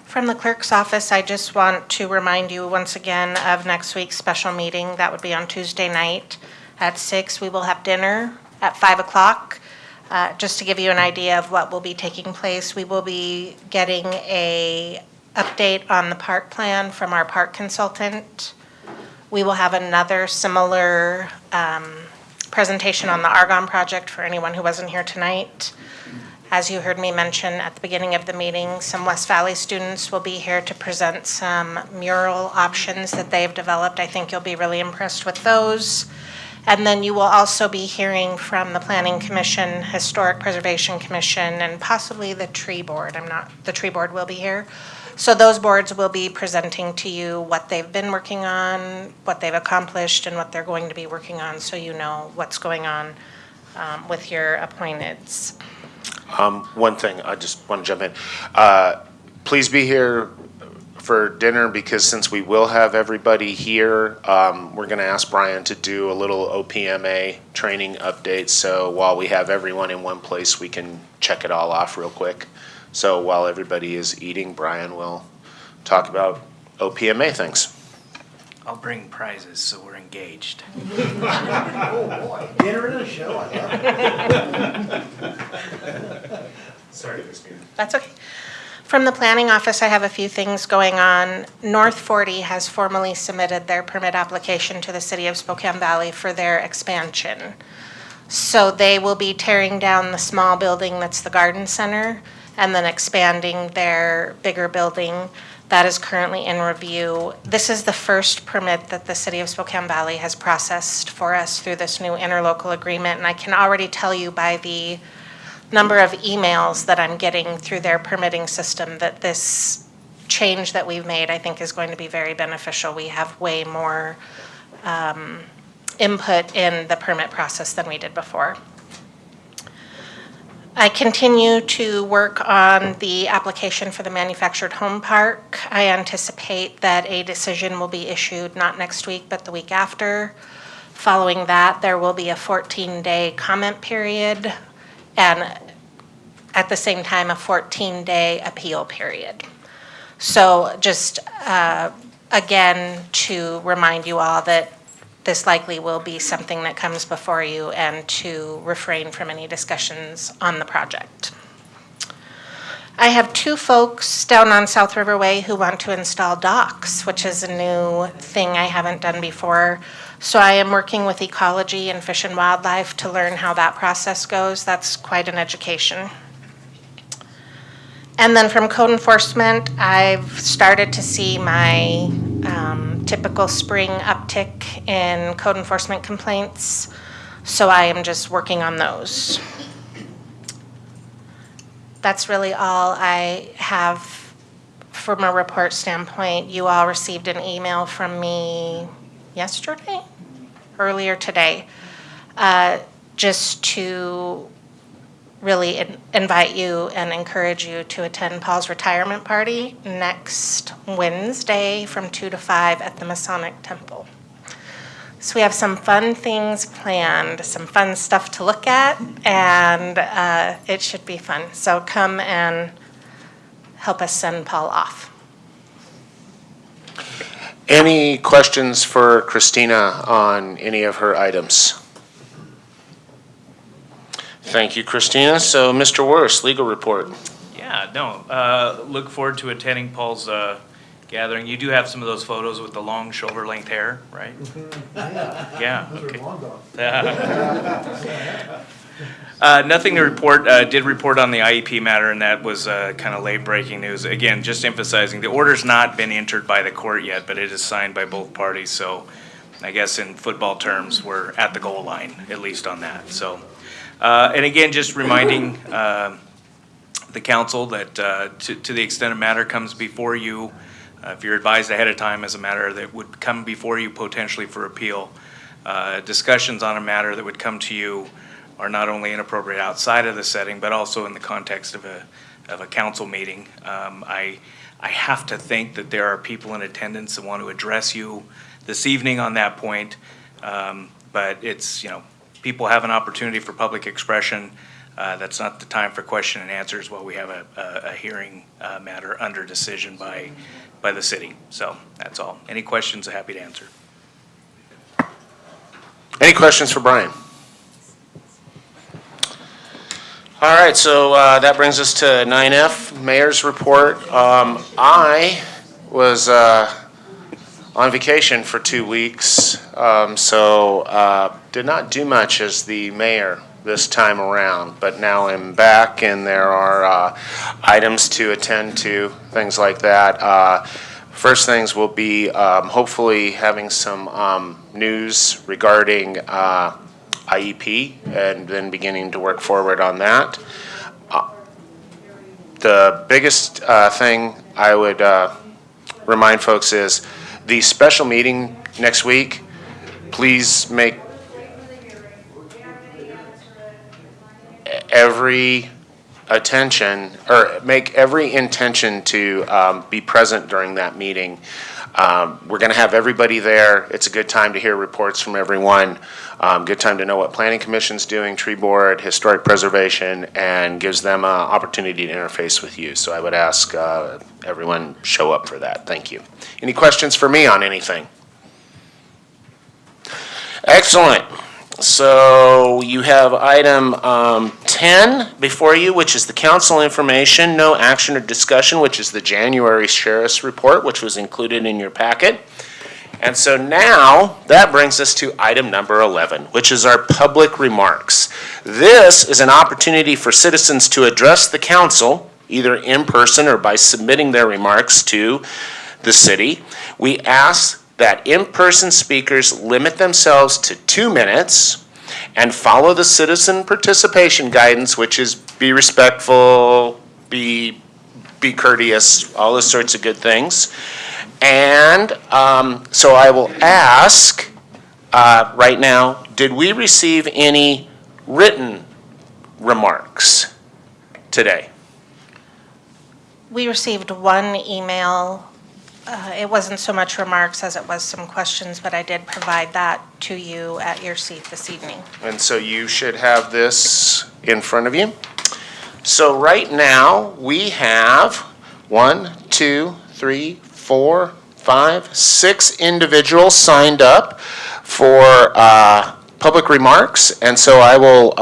From the clerk's office, I just want to remind you once again of next week's special meeting. That would be on Tuesday night at 6. We will have dinner at 5 o'clock. Just to give you an idea of what will be taking place, we will be getting a update on the park plan from our park consultant. We will have another similar presentation on the Argonne project for anyone who wasn't here tonight. As you heard me mention at the beginning of the meeting, some West Valley students will be here to present some mural options that they've developed. I think you'll be really impressed with those. And then you will also be hearing from the Planning Commission, Historic Preservation Commission, and possibly the Tree Board. The Tree Board will be here. So those boards will be presenting to you what they've been working on, what they've accomplished, and what they're going to be working on, so you know what's going on with your appointeds. One thing, I just want to jump in. Please be here for dinner, because since we will have everybody here, we're going to ask Brian to do a little OPMA training update. So while we have everyone in one place, we can check it all off real quick. So while everybody is eating, Brian will talk about OPMA things. I'll bring prizes, so we're engaged. Oh, boy. Dinner and a show, I love it. Sorry, Christina. That's okay. From the planning office, I have a few things going on. North 40 has formally submitted their permit application to the city of Spokane Valley for their expansion. So they will be tearing down the small building that's the garden center and then expanding their bigger building. That is currently in review. This is the first permit that the city of Spokane Valley has processed for us through this new interlocal agreement, and I can already tell you by the number of emails that I'm getting through their permitting system that this change that we've made, I think, is going to be very beneficial. We have way more input in the permit process than we did before. I continue to work on the application for the manufactured home park. I anticipate that a decision will be issued not next week, but the week after. Following that, there will be a 14-day comment period, and at the same time, a 14-day appeal period. So just, again, to remind you all that this likely will be something that comes before you, and to refrain from any discussions on the project. I have two folks down on South River Way who want to install docks, which is a new thing I haven't done before. So I am working with Ecology and Fish and Wildlife to learn how that process goes. That's quite an education. And then from code enforcement, I've started to see my typical spring uptick in code enforcement complaints. So I am just working on those. That's really all I have from a report standpoint. You all received an email from me earlier today, just to really invite you and encourage you to attend Paul's retirement party next Wednesday from 2 to 5 at the Masonic Temple. So we have some fun things planned, some fun stuff to look at, and it should be fun. So come and help us send Paul off. Any questions for Christina on any of her items? Thank you, Christina. So, Mr. Worse, legal report. Yeah, no, look forward to attending Paul's gathering. You do have some of those photos with the long shoulder-length hair, right? Yeah, okay. Nothing to report. Did report on the IEP matter, and that was kind of late breaking news. Again, just emphasizing, the order's not been entered by the court yet, but it is signed by both parties. So I guess in football terms, we're at the goal line, at least on that. So, and again, just reminding the council that to the extent a matter comes before you, if you're advised ahead of time as a matter that would come before you potentially for appeal, discussions on a matter that would come to you are not only inappropriate outside of the setting, but also in the context of a council meeting. I have to think that there are people in attendance that want to address you this evening on that point. But it's, people have an opportunity for public expression. That's not the time for question and answers while we have a hearing matter under decision by the city. So that's all. Any questions, I'm happy to answer. Any questions for Brian? All right, so that brings us to 9F, Mayor's Report. I was on vacation for 2 weeks, so did not do much as the mayor this time around, but now I'm back and there are items to attend to, things like that. First things will be hopefully having some news regarding IEP and then beginning to work forward on that. The biggest thing I would remind folks is the special meeting next week, please make every intention to be present during that meeting. We're going to have everybody there. It's a good time to hear reports from everyone. Good time to know what Planning Commission's doing, Tree Board, Historic Preservation, and gives them an opportunity to interface with you. So I would ask everyone show up for that. Thank you. Any questions for me on anything? Excellent. So you have item 10 before you, which is the council information, no action or discussion, which is the January Sheriff's Report, which was included in your packet. And so now that brings us to item number 11, which is our public remarks. This is an opportunity for citizens to address the council, either in person or by submitting their remarks to the city. We ask that in-person speakers limit themselves to 2 minutes and follow the citizen participation guidance, which is be respectful, be courteous, all those sorts of good things. And so I will ask right now, did we receive any written remarks today? We received one email. It wasn't so much remarks as it was some questions, but I did provide that to you at your seat this evening. And so you should have this in front of you. So right now we have 1, 2, 3, 4, 5, 6 individuals signed up for public remarks. And so I will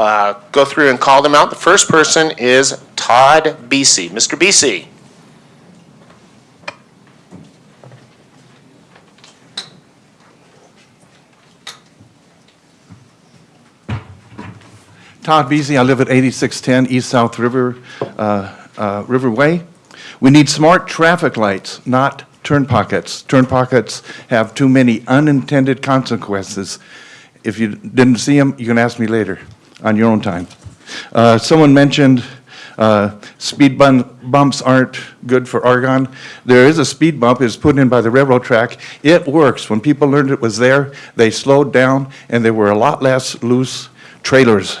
go through and call them out. The first person is Todd Beesey. Mr. Beesey. Todd Beasy, I live at 8610 East South Riverway. We need smart traffic lights, not turn pockets. Turn pockets have too many unintended consequences. If you didn't see them, you can ask me later on your own time. Someone mentioned speed bumps aren't good for Argonne. There is a speed bump. It's put in by the railroad track. It works. When people learned it was there, they slowed down, and there were a lot less loose trailers.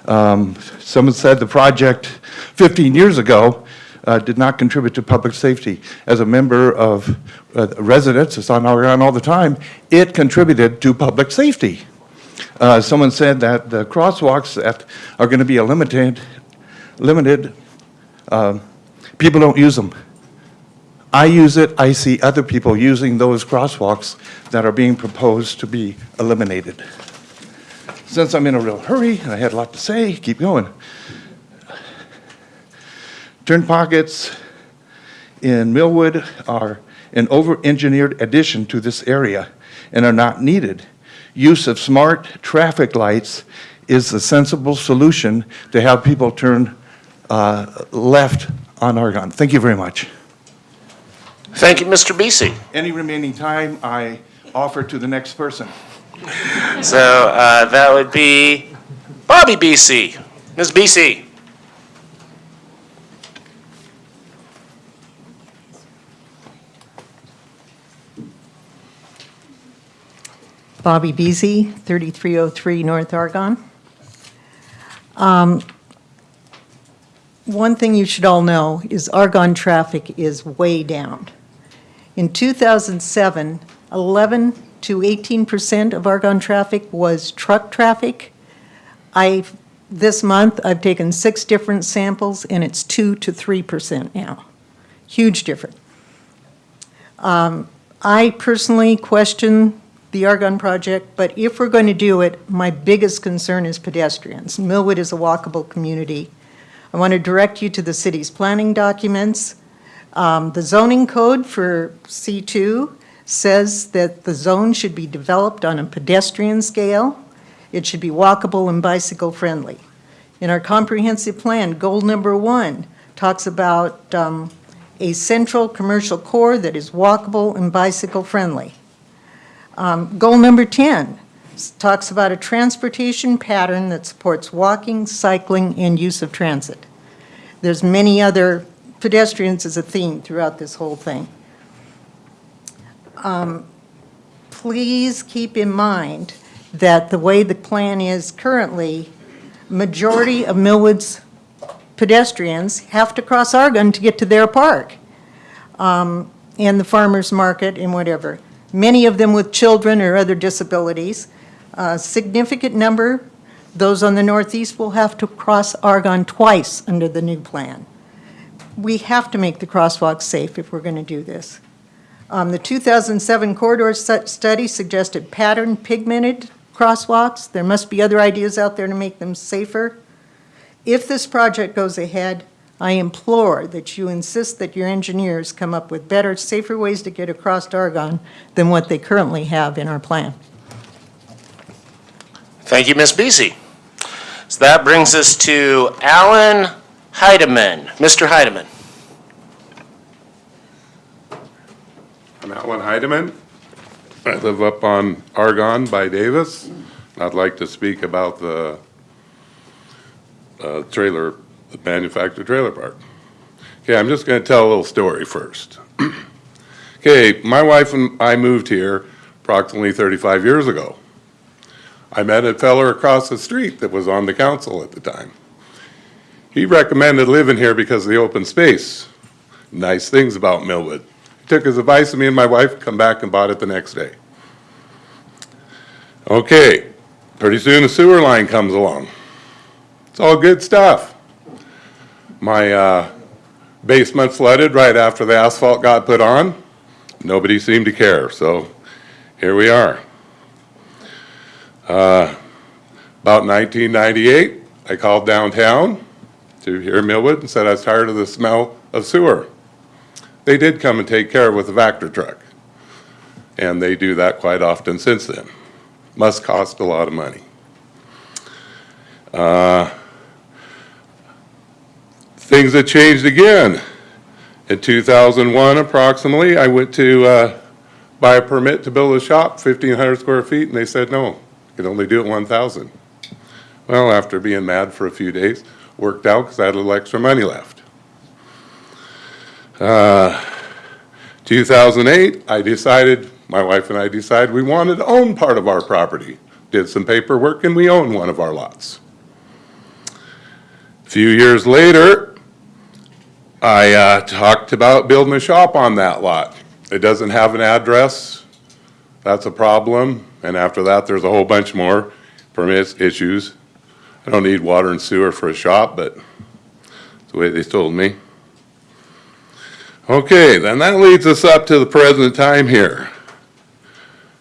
Someone said the project 15 years ago did not contribute to public safety. As a member of residents, it's on Argonne all the time, it contributed to public safety. Someone said that the crosswalks that are going to be limited, people don't use them. I use it, I see other people using those crosswalks that are being proposed to be eliminated. Since I'm in a real hurry, and I had a lot to say, keep going. Turn pockets in Millwood are an over-engineered addition to this area and are not needed. Use of smart traffic lights is the sensible solution to have people turn left on Argonne. Thank you very much. Thank you, Mr. Beesey. Any remaining time, I offer to the next person. So that would be Bobby Beesey. Ms. Beesey. Bobby Beasy, 3303 North Argonne. One thing you should all know is Argonne traffic is way down. In 2007, 11 to 18% of Argonne traffic was truck traffic. This month, I've taken 6 different samples, and it's 2 to 3% now. Huge difference. I personally question the Argonne project, but if we're going to do it, my biggest concern is pedestrians. Millwood is a walkable community. I want to direct you to the city's planning documents. The zoning code for C2 says that the zone should be developed on a pedestrian scale. It should be walkable and bicycle friendly. In our comprehensive plan, goal number 1 talks about a central commercial core that is walkable and bicycle friendly. Goal number 10 talks about a transportation pattern that supports walking, cycling, and use of transit. There's many other pedestrians as a theme throughout this whole thing. Please keep in mind that the way the plan is currently, majority of Millwood's pedestrians have to cross Argonne to get to their park, and the farmer's market and whatever. Many of them with children or other disabilities. A significant number, those on the northeast, will have to cross Argonne twice under the new plan. We have to make the crosswalks safe if we're going to do this. The 2007 corridor study suggested pattern pigmented crosswalks. There must be other ideas out there to make them safer. If this project goes ahead, I implore that you insist that your engineers come up with better, safer ways to get across Argonne than what they currently have in our plan. Thank you, Ms. Beasy. So that brings us to Alan Heidemann. Mr. Heidemann. I'm Alan Heidemann. I live up on Argonne by Davis. I'd like to speak about the manufactured trailer park. Okay, I'm just going to tell a little story first. Okay, my wife and I moved here approximately 35 years ago. I met a feller across the street that was on the council at the time. He recommended living here because of the open space. Nice things about Millwood. He took his advice, and me and my wife come back and bought it the next day. Okay, pretty soon a sewer line comes along. It's all good stuff. My basement flooded right after the asphalt got put on. Nobody seemed to care, so here we are. About 1998, I called downtown to here in Millwood and said I was tired of the smell of sewer. They did come and take care of it with a Vector truck, and they do that quite often since then. Must cost a lot of money. Things have changed again. In 2001, approximately, I went to buy a permit to build a shop, 1,500 square feet, and they said no, you can only do it 1,000. Well, after being mad for a few days, worked out because I had a little extra money left. 2008, my wife and I decided we wanted to own part of our property. Did some paperwork, and we own one of our lots. A few years later, I talked about building a shop on that lot. It doesn't have an address. That's a problem. And after that, there's a whole bunch more permits issues. I don't need water and sewer for a shop, but that's the way they told me. Okay, then that leads us up to the present time here.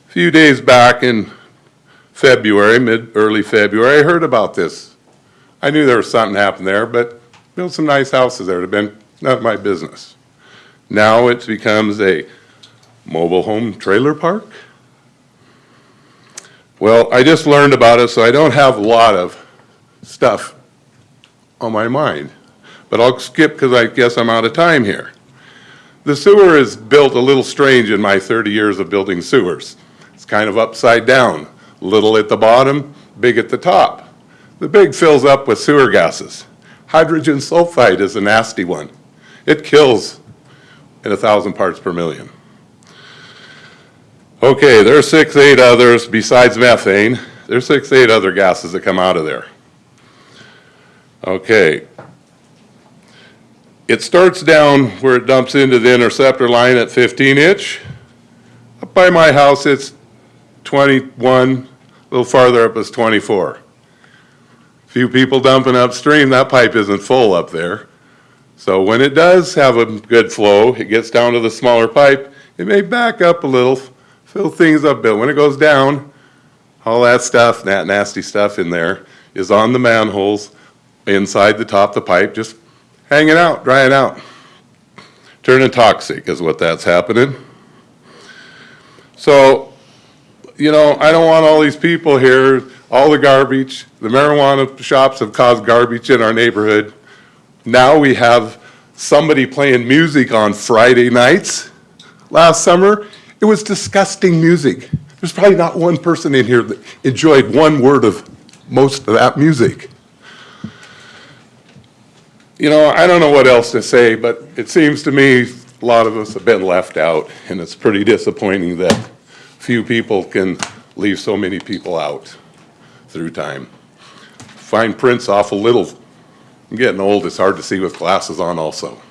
A few days back in February, early February, I heard about this. I knew there was something happened there, but built some nice houses there. It had been not my business. Now it becomes a mobile home trailer park. Well, I just learned about it, so I don't have a lot of stuff on my mind. But I'll skip because I guess I'm out of time here. The sewer is built a little strange in my 30 years of building sewers. It's kind of upside down, little at the bottom, big at the top. The big fills up with sewer gases. Hydrogen sulfide is a nasty one. It kills in 1,000 parts per million. Okay, there are 6, 8 others besides methane. There's 6, 8 other gases that come out of there. Okay. It starts down where it dumps into the interceptor line at 15 inch. by my house, it's 21, a little farther up is 24. Few people dumping upstream, that pipe isn't full up there. So when it does have a good flow, it gets down to the smaller pipe, it may back up a little, fill things up a bit. When it goes down, all that stuff, that nasty stuff in there, is on the manholes inside the top of the pipe, just hanging out, drying out. Turning toxic is what that's happening. So, you know, I don't want all these people here, all the garbage. The marijuana shops have caused garbage in our neighborhood. Now we have somebody playing music on Friday nights. Last summer, it was disgusting music. There's probably not one person in here that enjoyed one word of most of that music. You know, I don't know what else to say, but it seems to me a lot of us have been left out, and it's pretty disappointing that few people can leave so many people out through time. Fine print's awful little. I'm getting old, it's hard to see with glasses on also.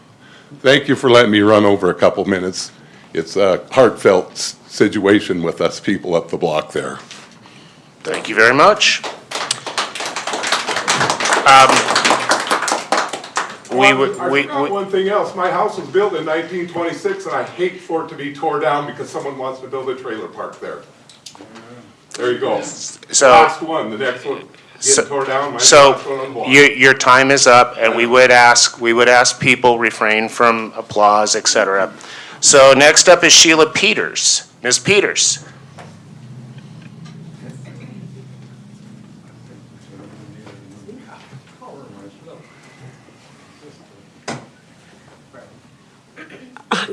Thank you for letting me run over a couple minutes. It's a heartfelt situation with us people up the block there. Thank you very much. I forgot one thing else. My house was built in 1926, and I hate for it to be tore down because someone wants to build a trailer park there. There you go. So, last one, the next one getting tore down. So your time is up, and we would ask people refrain from applause, etc. So next up is Sheila Peters. Ms. Peters.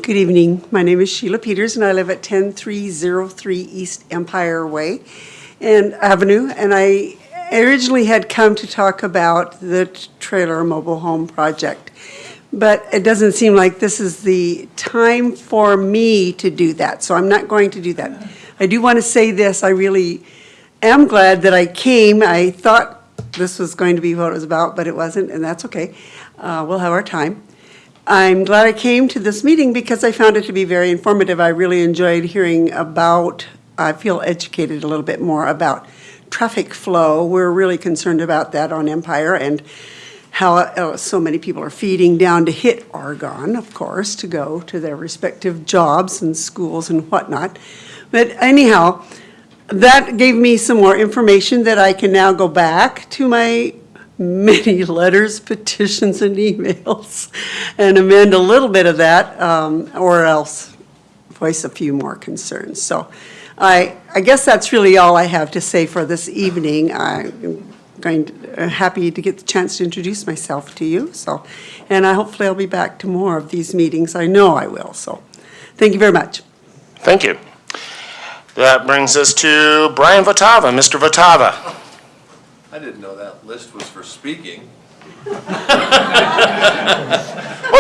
Good evening. My name is Sheila Peters, and I live at 10303 East Empire Way and Avenue. And I originally had come to talk about the trailer mobile home project, but it doesn't seem like this is the time for me to do that, so I'm not going to do that. I do want to say this. I really am glad that I came. I thought this was going to be what it was about, but it wasn't, and that's okay. We'll have our time. I'm glad I came to this meeting because I found it to be very informative. I really enjoyed hearing about, I feel educated a little bit more about traffic flow. We're really concerned about that on Empire and how so many people are feeding down to hit Argonne, of course, to go to their respective jobs and schools and whatnot. But anyhow, that gave me some more information that I can now go back to my many letters, petitions, and emails and amend a little bit of that, or else voice a few more concerns. So I guess that's really all I have to say for this evening. I'm happy to get the chance to introduce myself to you. So, and hopefully I'll be back to more of these meetings. I know I will. So thank you very much. Thank you. That brings us to Brian Votava. Mr. Votava. I didn't know that list was for speaking. Well, there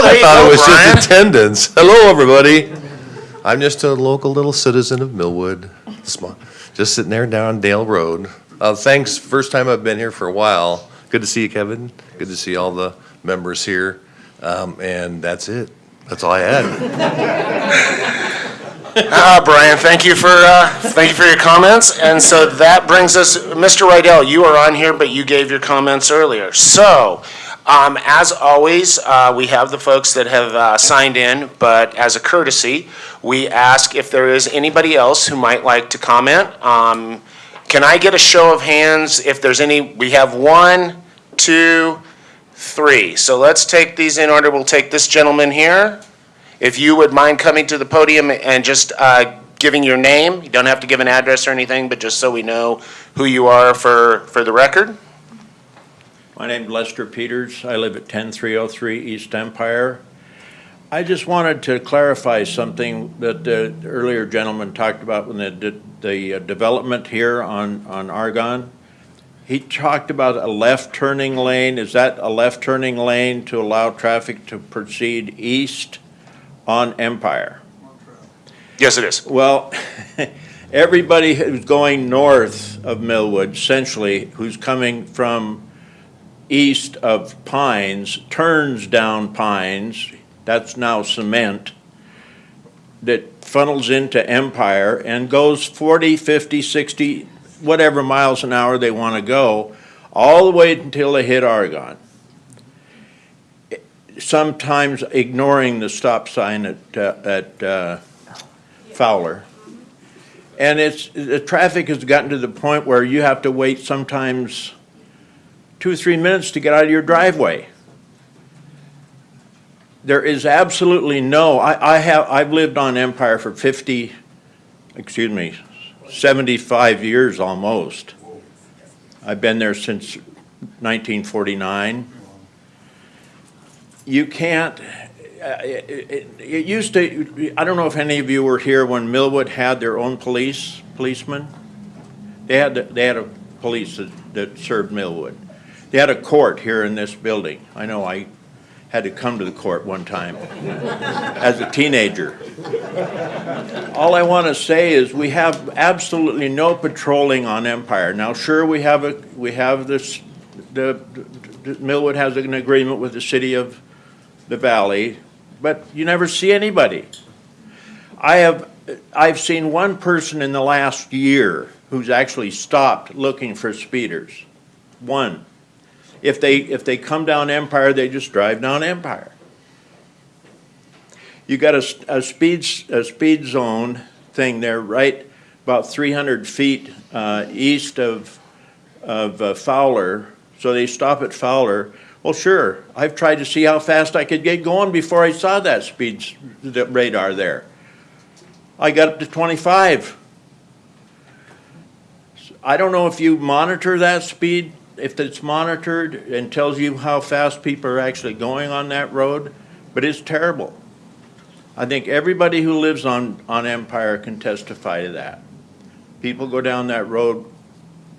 I you thought go, it was Brian. just attendance. Hello, everybody. I'm just a local little citizen of Millwood, just sitting there down Dale Road. Thanks, first time I've been here for a while. Good to see you, Kevin. Good to see all the members here. And that's it. That's all I had. Brian, thank you for your comments. And so that brings us, Mr. Rydell, you are on here, but you gave your comments earlier. So, as always, we have the folks that have signed in, but as a courtesy, we ask if there is anybody else who might like to comment. Can I get a show of hands if there's any? We have 1, 2, 3. So let's take these in order. We'll take this gentleman here. If you would mind coming to the podium and just giving your name. You don't have to give an address or anything, but just so we know who you are for the record. My name's Lester Peters. I live at 10303 East Empire. I just wanted to clarify something that the earlier gentleman talked about when the development here on Argonne. He talked about a left turning lane. Is that a left turning lane to allow traffic to proceed east on Empire? Yes, it is. Well, everybody who's going north of Millwood, essentially, who's coming from east of Pines, turns down Pines. That's now cement. That funnels into Empire and goes 40, 50, 60, whatever miles an hour they want to go, all the way until they hit Argonne. Sometimes ignoring the stop sign at Fowler. And the traffic has gotten to the point where you have to wait sometimes 2 or 3 minutes to get out of your driveway. There is absolutely no, I've lived on Empire for 75 years almost. I've been there since 1949. You can't, it used to, I don't know if any of you were here when Millwood had their own policemen. They had a police that served Millwood. They had a court here in this building. I know I had to come to the court one time as a teenager. All I want to say is we have absolutely no patrolling on Empire. Now, sure, we have this, Millwood has an agreement with the city of the valley, but you never see anybody. I've seen one person in the last year who's actually stopped looking for speeders. One. If they come down Empire, they just drive down Empire. You got a speed zone thing there, right about 300 feet east of Fowler. So they stop at Fowler. Well, sure. I've tried to see how fast I could get going before I saw that radar there. I got up to 25. I don't know if you monitor that speed, if it's monitored and tells you how fast people are actually going on that road, but it's terrible. I think everybody who lives on Empire can testify to that. People go down that road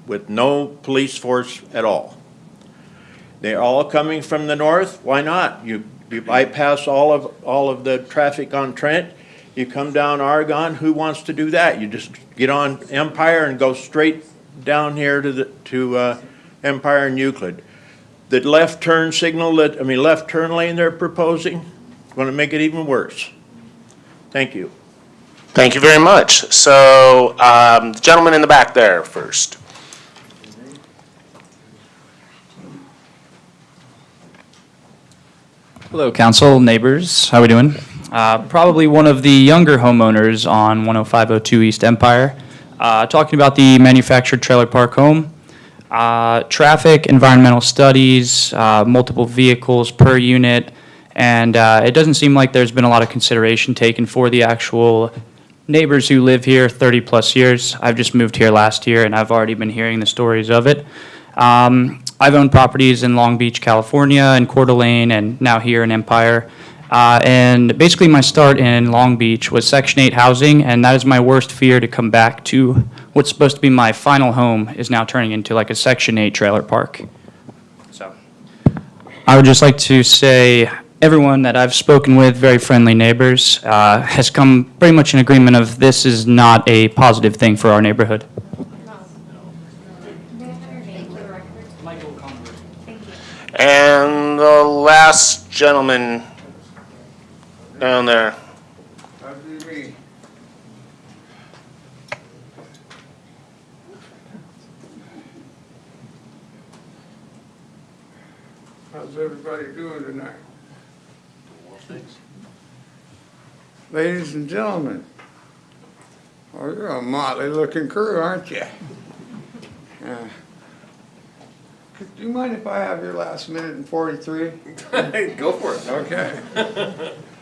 with no police force at all. They're all coming from the north. Why not? You bypass all of the traffic on Trent. You come down Argonne. Who wants to do that? You just get on Empire and go straight down here to Empire and Euclid. The left turn left turn lane they're proposing, going to make it even worse. Thank you. Thank you very much. So, the gentleman in the back there first. Hello, council, neighbors. How are we doing? Probably one of the younger homeowners on 10502 East Empire. Talking about the manufactured trailer park home. Traffic, environmental studies, multiple vehicles per unit, and it doesn't seem like there's been a lot of consideration taken for the actual neighbors who live here 30 plus years. I've just moved here last year and I've already been hearing the stories of it. I've owned properties in Long Beach, California, and Coeur d'Alene, and now here in Empire. And basically my start in Long Beach was Section 8 housing, and that is my worst fear, to come back to what's supposed to be my final home is now turning into like a Section 8 trailer park. So I would just like to say everyone that I've spoken with, very friendly neighbors, has come pretty much in agreement of this is not a positive thing for our neighborhood. And the last gentleman down there. That'd be me. How's everybody doing tonight? Thanks. Ladies and gentlemen, oh, you're a motley looking crew, aren't you? Do you mind if I have your last minute and 43? Go for it. Okay.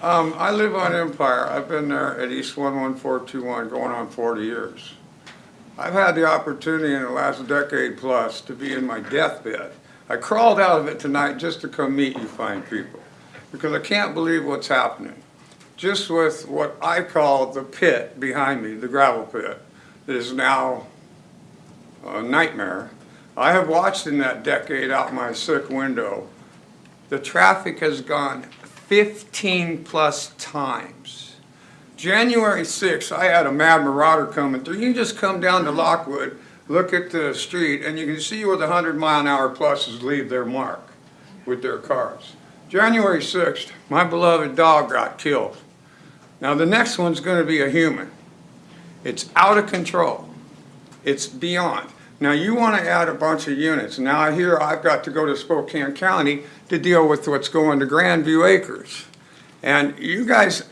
I live on Empire. I've been there at East 11421 going on 40 years. I've had the opportunity in the last decade plus to be in my deathbed. I crawled out of it tonight just to come meet you fine people, because I can't believe what's happening. Just with what I call the pit behind me, the gravel pit, that is now a nightmare. I have watched in that decade out my sick window. The traffic has gone 15 plus times. January 6th, I had a mad marauder coming through. You can just come down to Lockwood, look at the street, and you can see where the 100-mile-an-hour pluses leave their mark with their cars. January 6th, my beloved dog got killed. Now, the next one's gonna be a human. It's out of control. It's beyond. Now, you wanna add a bunch of units. Now, I hear I've got to go to Spokane County to deal with what's going to Grandview Acres. And you guys,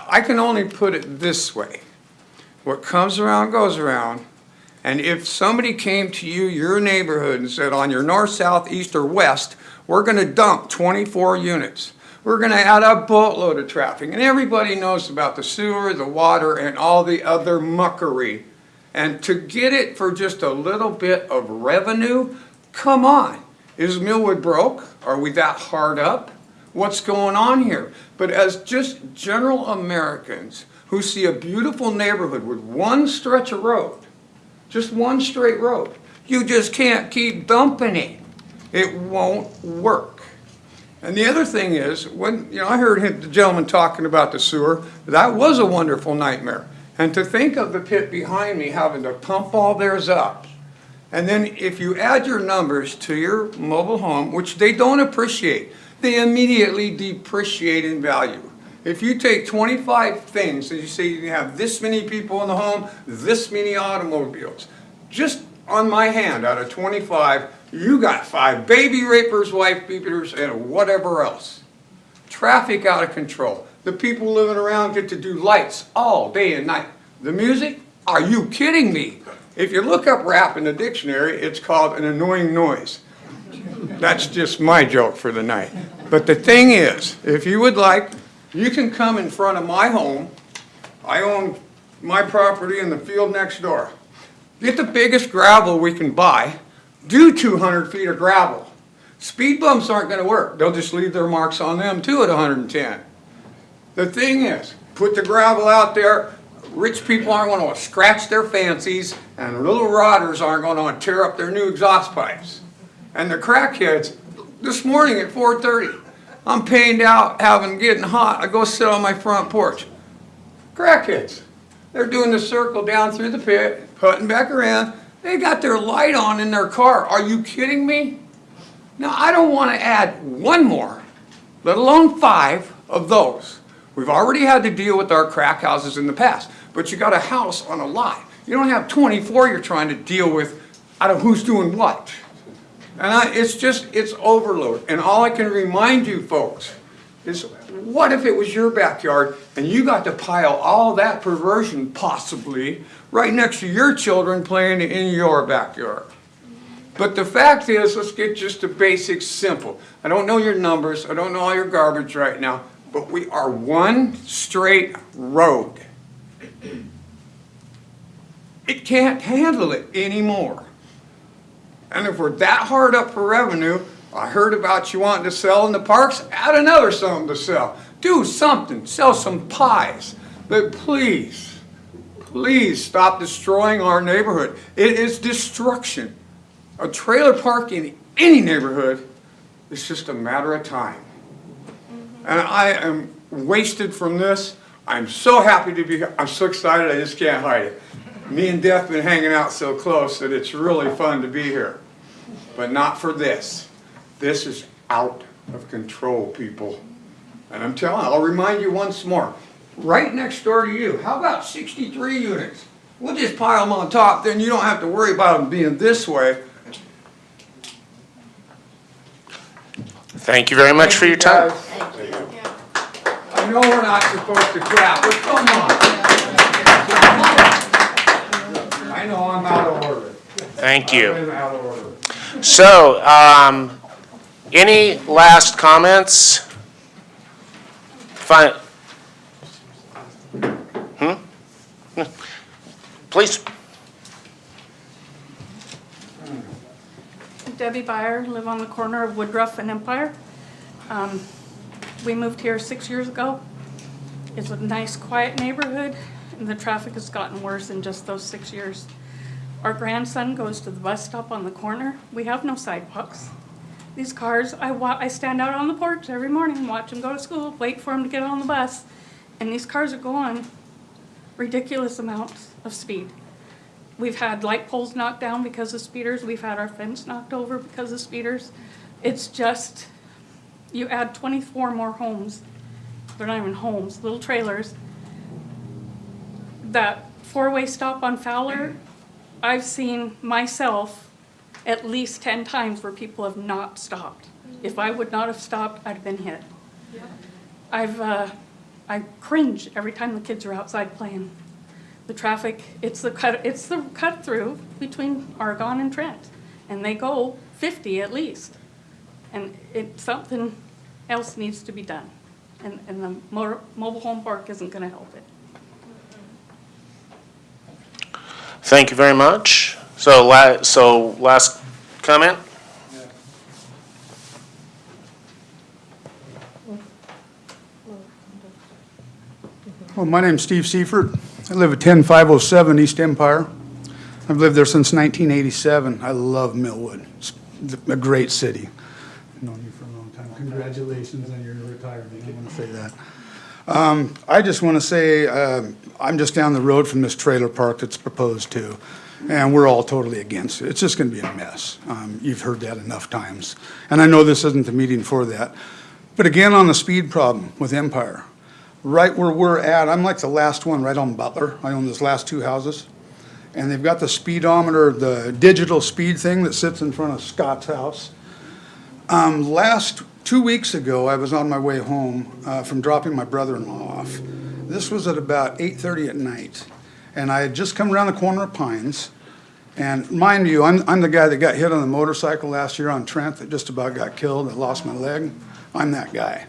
I can only put it this way. What comes around goes around. And if somebody came to you, your neighborhood, and said, on your north, south, east, or west, we're gonna dump 24 units. We're gonna add a boatload of traffic. And everybody knows about the sewer, the water, and all the other muckery. And to get it for just a little bit of revenue, come on. Is Millwood broke? Are we that hard up? What's going on here? But as just general Americans who see a beautiful neighborhood with one stretch of road, just one straight road, you just can't keep dumping it. It won't work. And the other thing is, when I heard the gentleman talking about the sewer, that was a wonderful nightmare. And to think of the pit behind me having to pump all theirs up. And then if you add your numbers to your mobile home, which they don't appreciate, they immediately depreciate in value. If you take 25 things and you say you have this many people in the home, this many automobiles, just on my hand out of 25, you got 5 baby rapers, wife beaters, and whatever else. Traffic out of control. The people living around get to do lights all day and night. The music? Are you kidding me? If you look up rap in the dictionary, it's called an annoying noise. That's just my joke for the night. But the thing is, if you would like, you can come in front of my home. I own my property in the field next door. Get the biggest gravel we can buy. Do 200 feet of gravel. Speed bumps aren't going to work. They'll just leave their marks on them too at 110. The thing is, put the gravel out there. Rich people aren't going to scratch their fancies, and little rotters aren't going to tear up their new exhaust pipes. And the crackheads, this morning at 4:30, I'm pained out, getting hot. I go sit on my front porch. Crackheads. They're doing the circle down through the pit, putting back around. They got their light on in their car. Are you kidding me? Now, I don't want to add one more, let alone 5 of those. We've already had to deal with our crack houses in the past, but you got a house on a lot. You don't have 24 you're trying to deal with out of who's doing what. And it's overload. And all I can remind you folks is, what if it was your backyard and you got to pile all that perversion possibly right next to your children playing in your backyard? But the fact is, let's get just the basics simple. I don't know your numbers. I don't know all your garbage right now. But we are one straight road. It can't handle it anymore. And if we're that hard up for revenue, I heard about you wanting to sell in the parks, add another something to sell. Do something, sell some pies. But please, please stop destroying our neighborhood. It is destruction. A trailer park in any neighborhood is just a matter of time. And I am wasted from this. I'm so happy to be here. I'm so excited I just can't hide it. Me and Def been hanging out so close that it's really fun to be here. But not for this. This is out of control, people. And I'm telling you, I'll remind you once more. Right next door to you, how about 63 units? We'll just pile them on top, then you don't have to worry about them being this way. Thank you very much for your time. I know we're not supposed to clap, but come on. I know I'm out of order. Thank you. I'm out of order. So, any last comments? Fine. Please. Debbie Byer, live on the corner of Woodruff and Empire. We moved here 6 years ago. It's a nice, quiet neighborhood, and the traffic has gotten worse in just those 6 years. Our grandson goes to the bus stop on the corner. We have no sidewalks. These cars, I stand out on the porch every morning, watch them go to school, wait for them to get on the bus, and these cars are going ridiculous amounts of speed. We've had light poles knocked down because of speeders. We've had our fence knocked over because of speeders. It's just, you add 24 more homes. They're not even homes, little trailers. that four-way stop on Fowler, I've seen myself at least 10 times where people have not stopped. If I would not have stopped, I'd have been hit. I cringe every time the kids are outside playing. The traffic, it's the cut through between Argonne and Trent, and they go 50 at least. And something else needs to be done. And the mobile home park isn't gonna help it. Thank you very much. So last comment? Well, my name's Steve Seifert. I live at 10507 East Empire. I've lived there since 1987. I love Millwood. It's a great city. I've known you for a long time. Congratulations on your retirement. I want to say that. I just want to say I'm just down the road from this trailer park that's proposed to, and we're all totally against it. It's just going to be a mess. You've heard that enough times. And I know this isn't the meeting for that. But again, on the speed problem with Empire, right where we're at, I'm like the last one right on Butler. I own those last two houses. And they've got the speedometer, the digital speed thing that sits in front of Scott's house. 2 weeks ago, I was on my way home from dropping my brother-in-law off. This was at about 8:30 at night. And I had just come around the corner of Pines. And mind you, I'm the guy that got hit on the motorcycle last year on Trent that just about got killed and lost my leg. I'm that guy.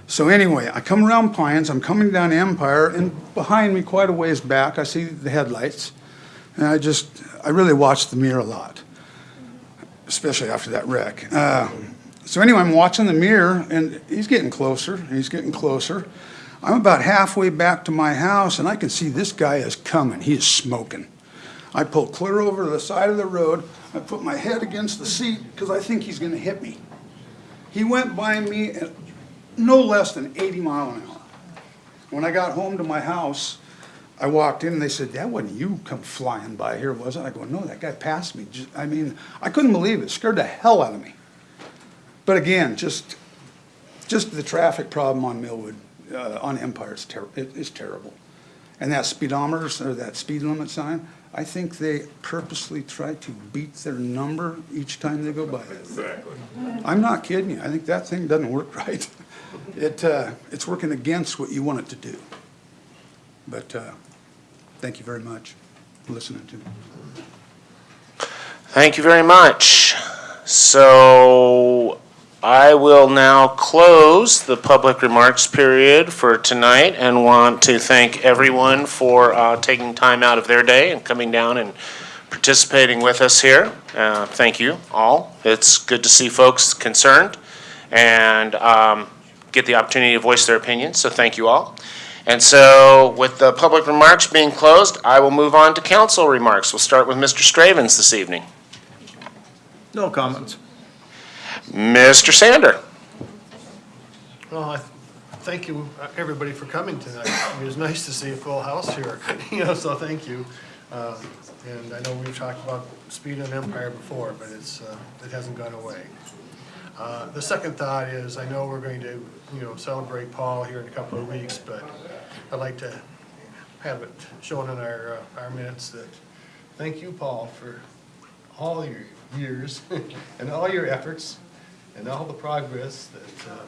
So anyway, I come around Pines, I'm coming down Empire, and behind me quite a ways back, I see the headlights. And I really watched the mirror a lot, especially after that wreck. So anyway, I'm watching the mirror, and he's getting closer, and he's getting closer. I'm about halfway back to my house, and I can see this guy is coming. He is smoking. I pull clear over to the side of the road. I put my head against the seat because I think he's going to hit me. He went by me at no less than 80 miles an hour. When I got home to my house, I walked in and they said, "That wasn't you come flying by here, was it?" I go, "No, that guy passed me." I couldn't believe it. It scared the hell out of me. But again, just the traffic problem on Millwood, on Empire is terrible. And that speedometer, or that speed limit sign, I think they purposely try to beat their number each time they go by it. Exactly. I'm not kidding you. I think that thing doesn't work right. It's working against what you want it to do. But thank you very much for listening to me. Thank you very much. So I will now close the public remarks period for tonight and want to thank everyone for taking time out of their day and coming down and participating with us here. Thank you all. It's good to see folks concerned and get the opportunity to voice their opinions, so thank you all. And so with the public remarks being closed, I will move on to council remarks. We'll start with Mr. Stravens this evening. No comments. Mr. Sander. Well, I thank you, everybody, for coming tonight. It was nice to see a full house here, so thank you. And I know we've talked about speed on Empire before, but it hasn't gone away. The second thought is, I know we're going to, celebrate Paul here in a couple of weeks, but I'd like to have it shown in our minutes that, thank you, Paul, for all your years and all your efforts and all the progress that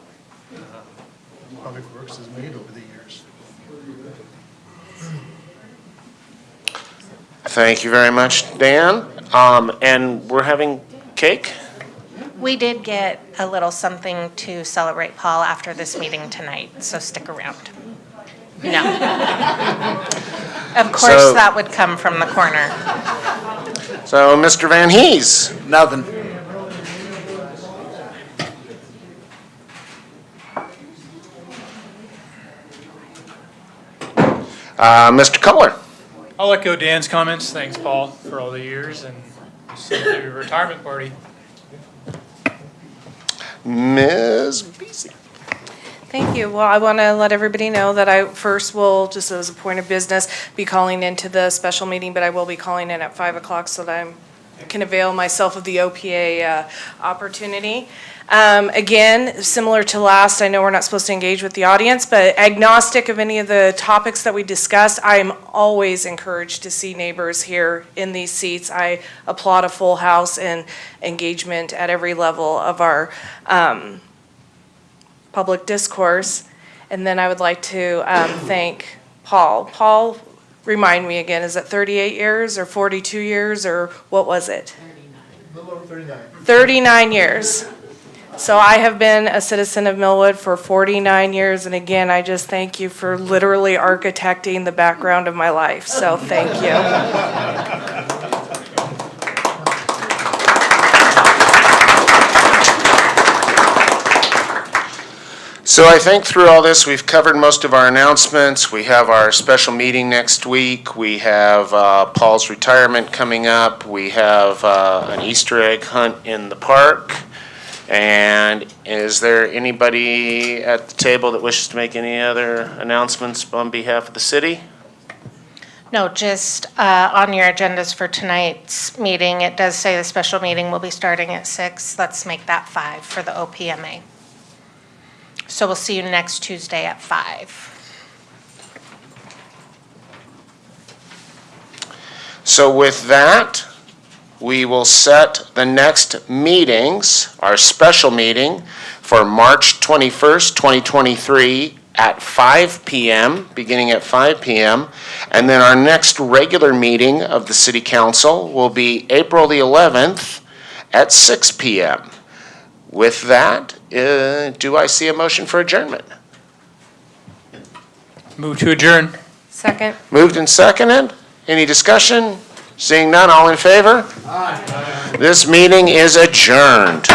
Public Works has made over the years. Thank you very much, Dan. And we're having cake? We did get a little something to celebrate Paul after this meeting tonight, so stick around. No. Of course, that would come from the corner. So, Mr. Van Hees. Nothing. Mr. Cutler. I'll echo Dan's comments. Thanks, Paul, for all the years, and see you at your retirement party. Ms. Beasy. Thank you. Well, I want to let everybody know that I first will, just as a point of business, be calling into the special meeting, but I will be calling in at 5 o'clock so that I'm can avail myself of the OPA opportunity. Again, similar to last, I know we're not supposed to engage with the audience, but agnostic of any of the topics that we discussed, I am always encouraged to see neighbors here in these seats. I applaud a full house and engagement at every level of our public discourse. And then I would like to thank Paul. Paul, remind me again, is it 38 years or 42 years or what was it? 39. A little over 39. 39 years. So I have been a citizen of Millwood for 49 years, and again, I just thank you for literally architecting the background of my life, so thank you. So I think through all this, we've covered most of our announcements. We have our special meeting next week. We have Paul's retirement coming up. We have an Easter egg hunt in the park. And is there anybody at the table that wishes to make any other announcements on behalf of the city? No, just on your agendas for tonight's meeting, it does say the special meeting will be starting at 6. Let's make that 5 for the OPMA. So we'll see you next Tuesday at 5. So with that, we will set the next meetings, our special meeting for March 21st, 2023 at 5 p.m., beginning at 5 p.m. And then our next regular meeting of the City Council will be April the 11th at 6 p.m. With that, do I see a motion for adjournment? Move to adjourn. Second. Moved and seconded. Any discussion? Seeing none, all in favor? Aye. This meeting is adjourned.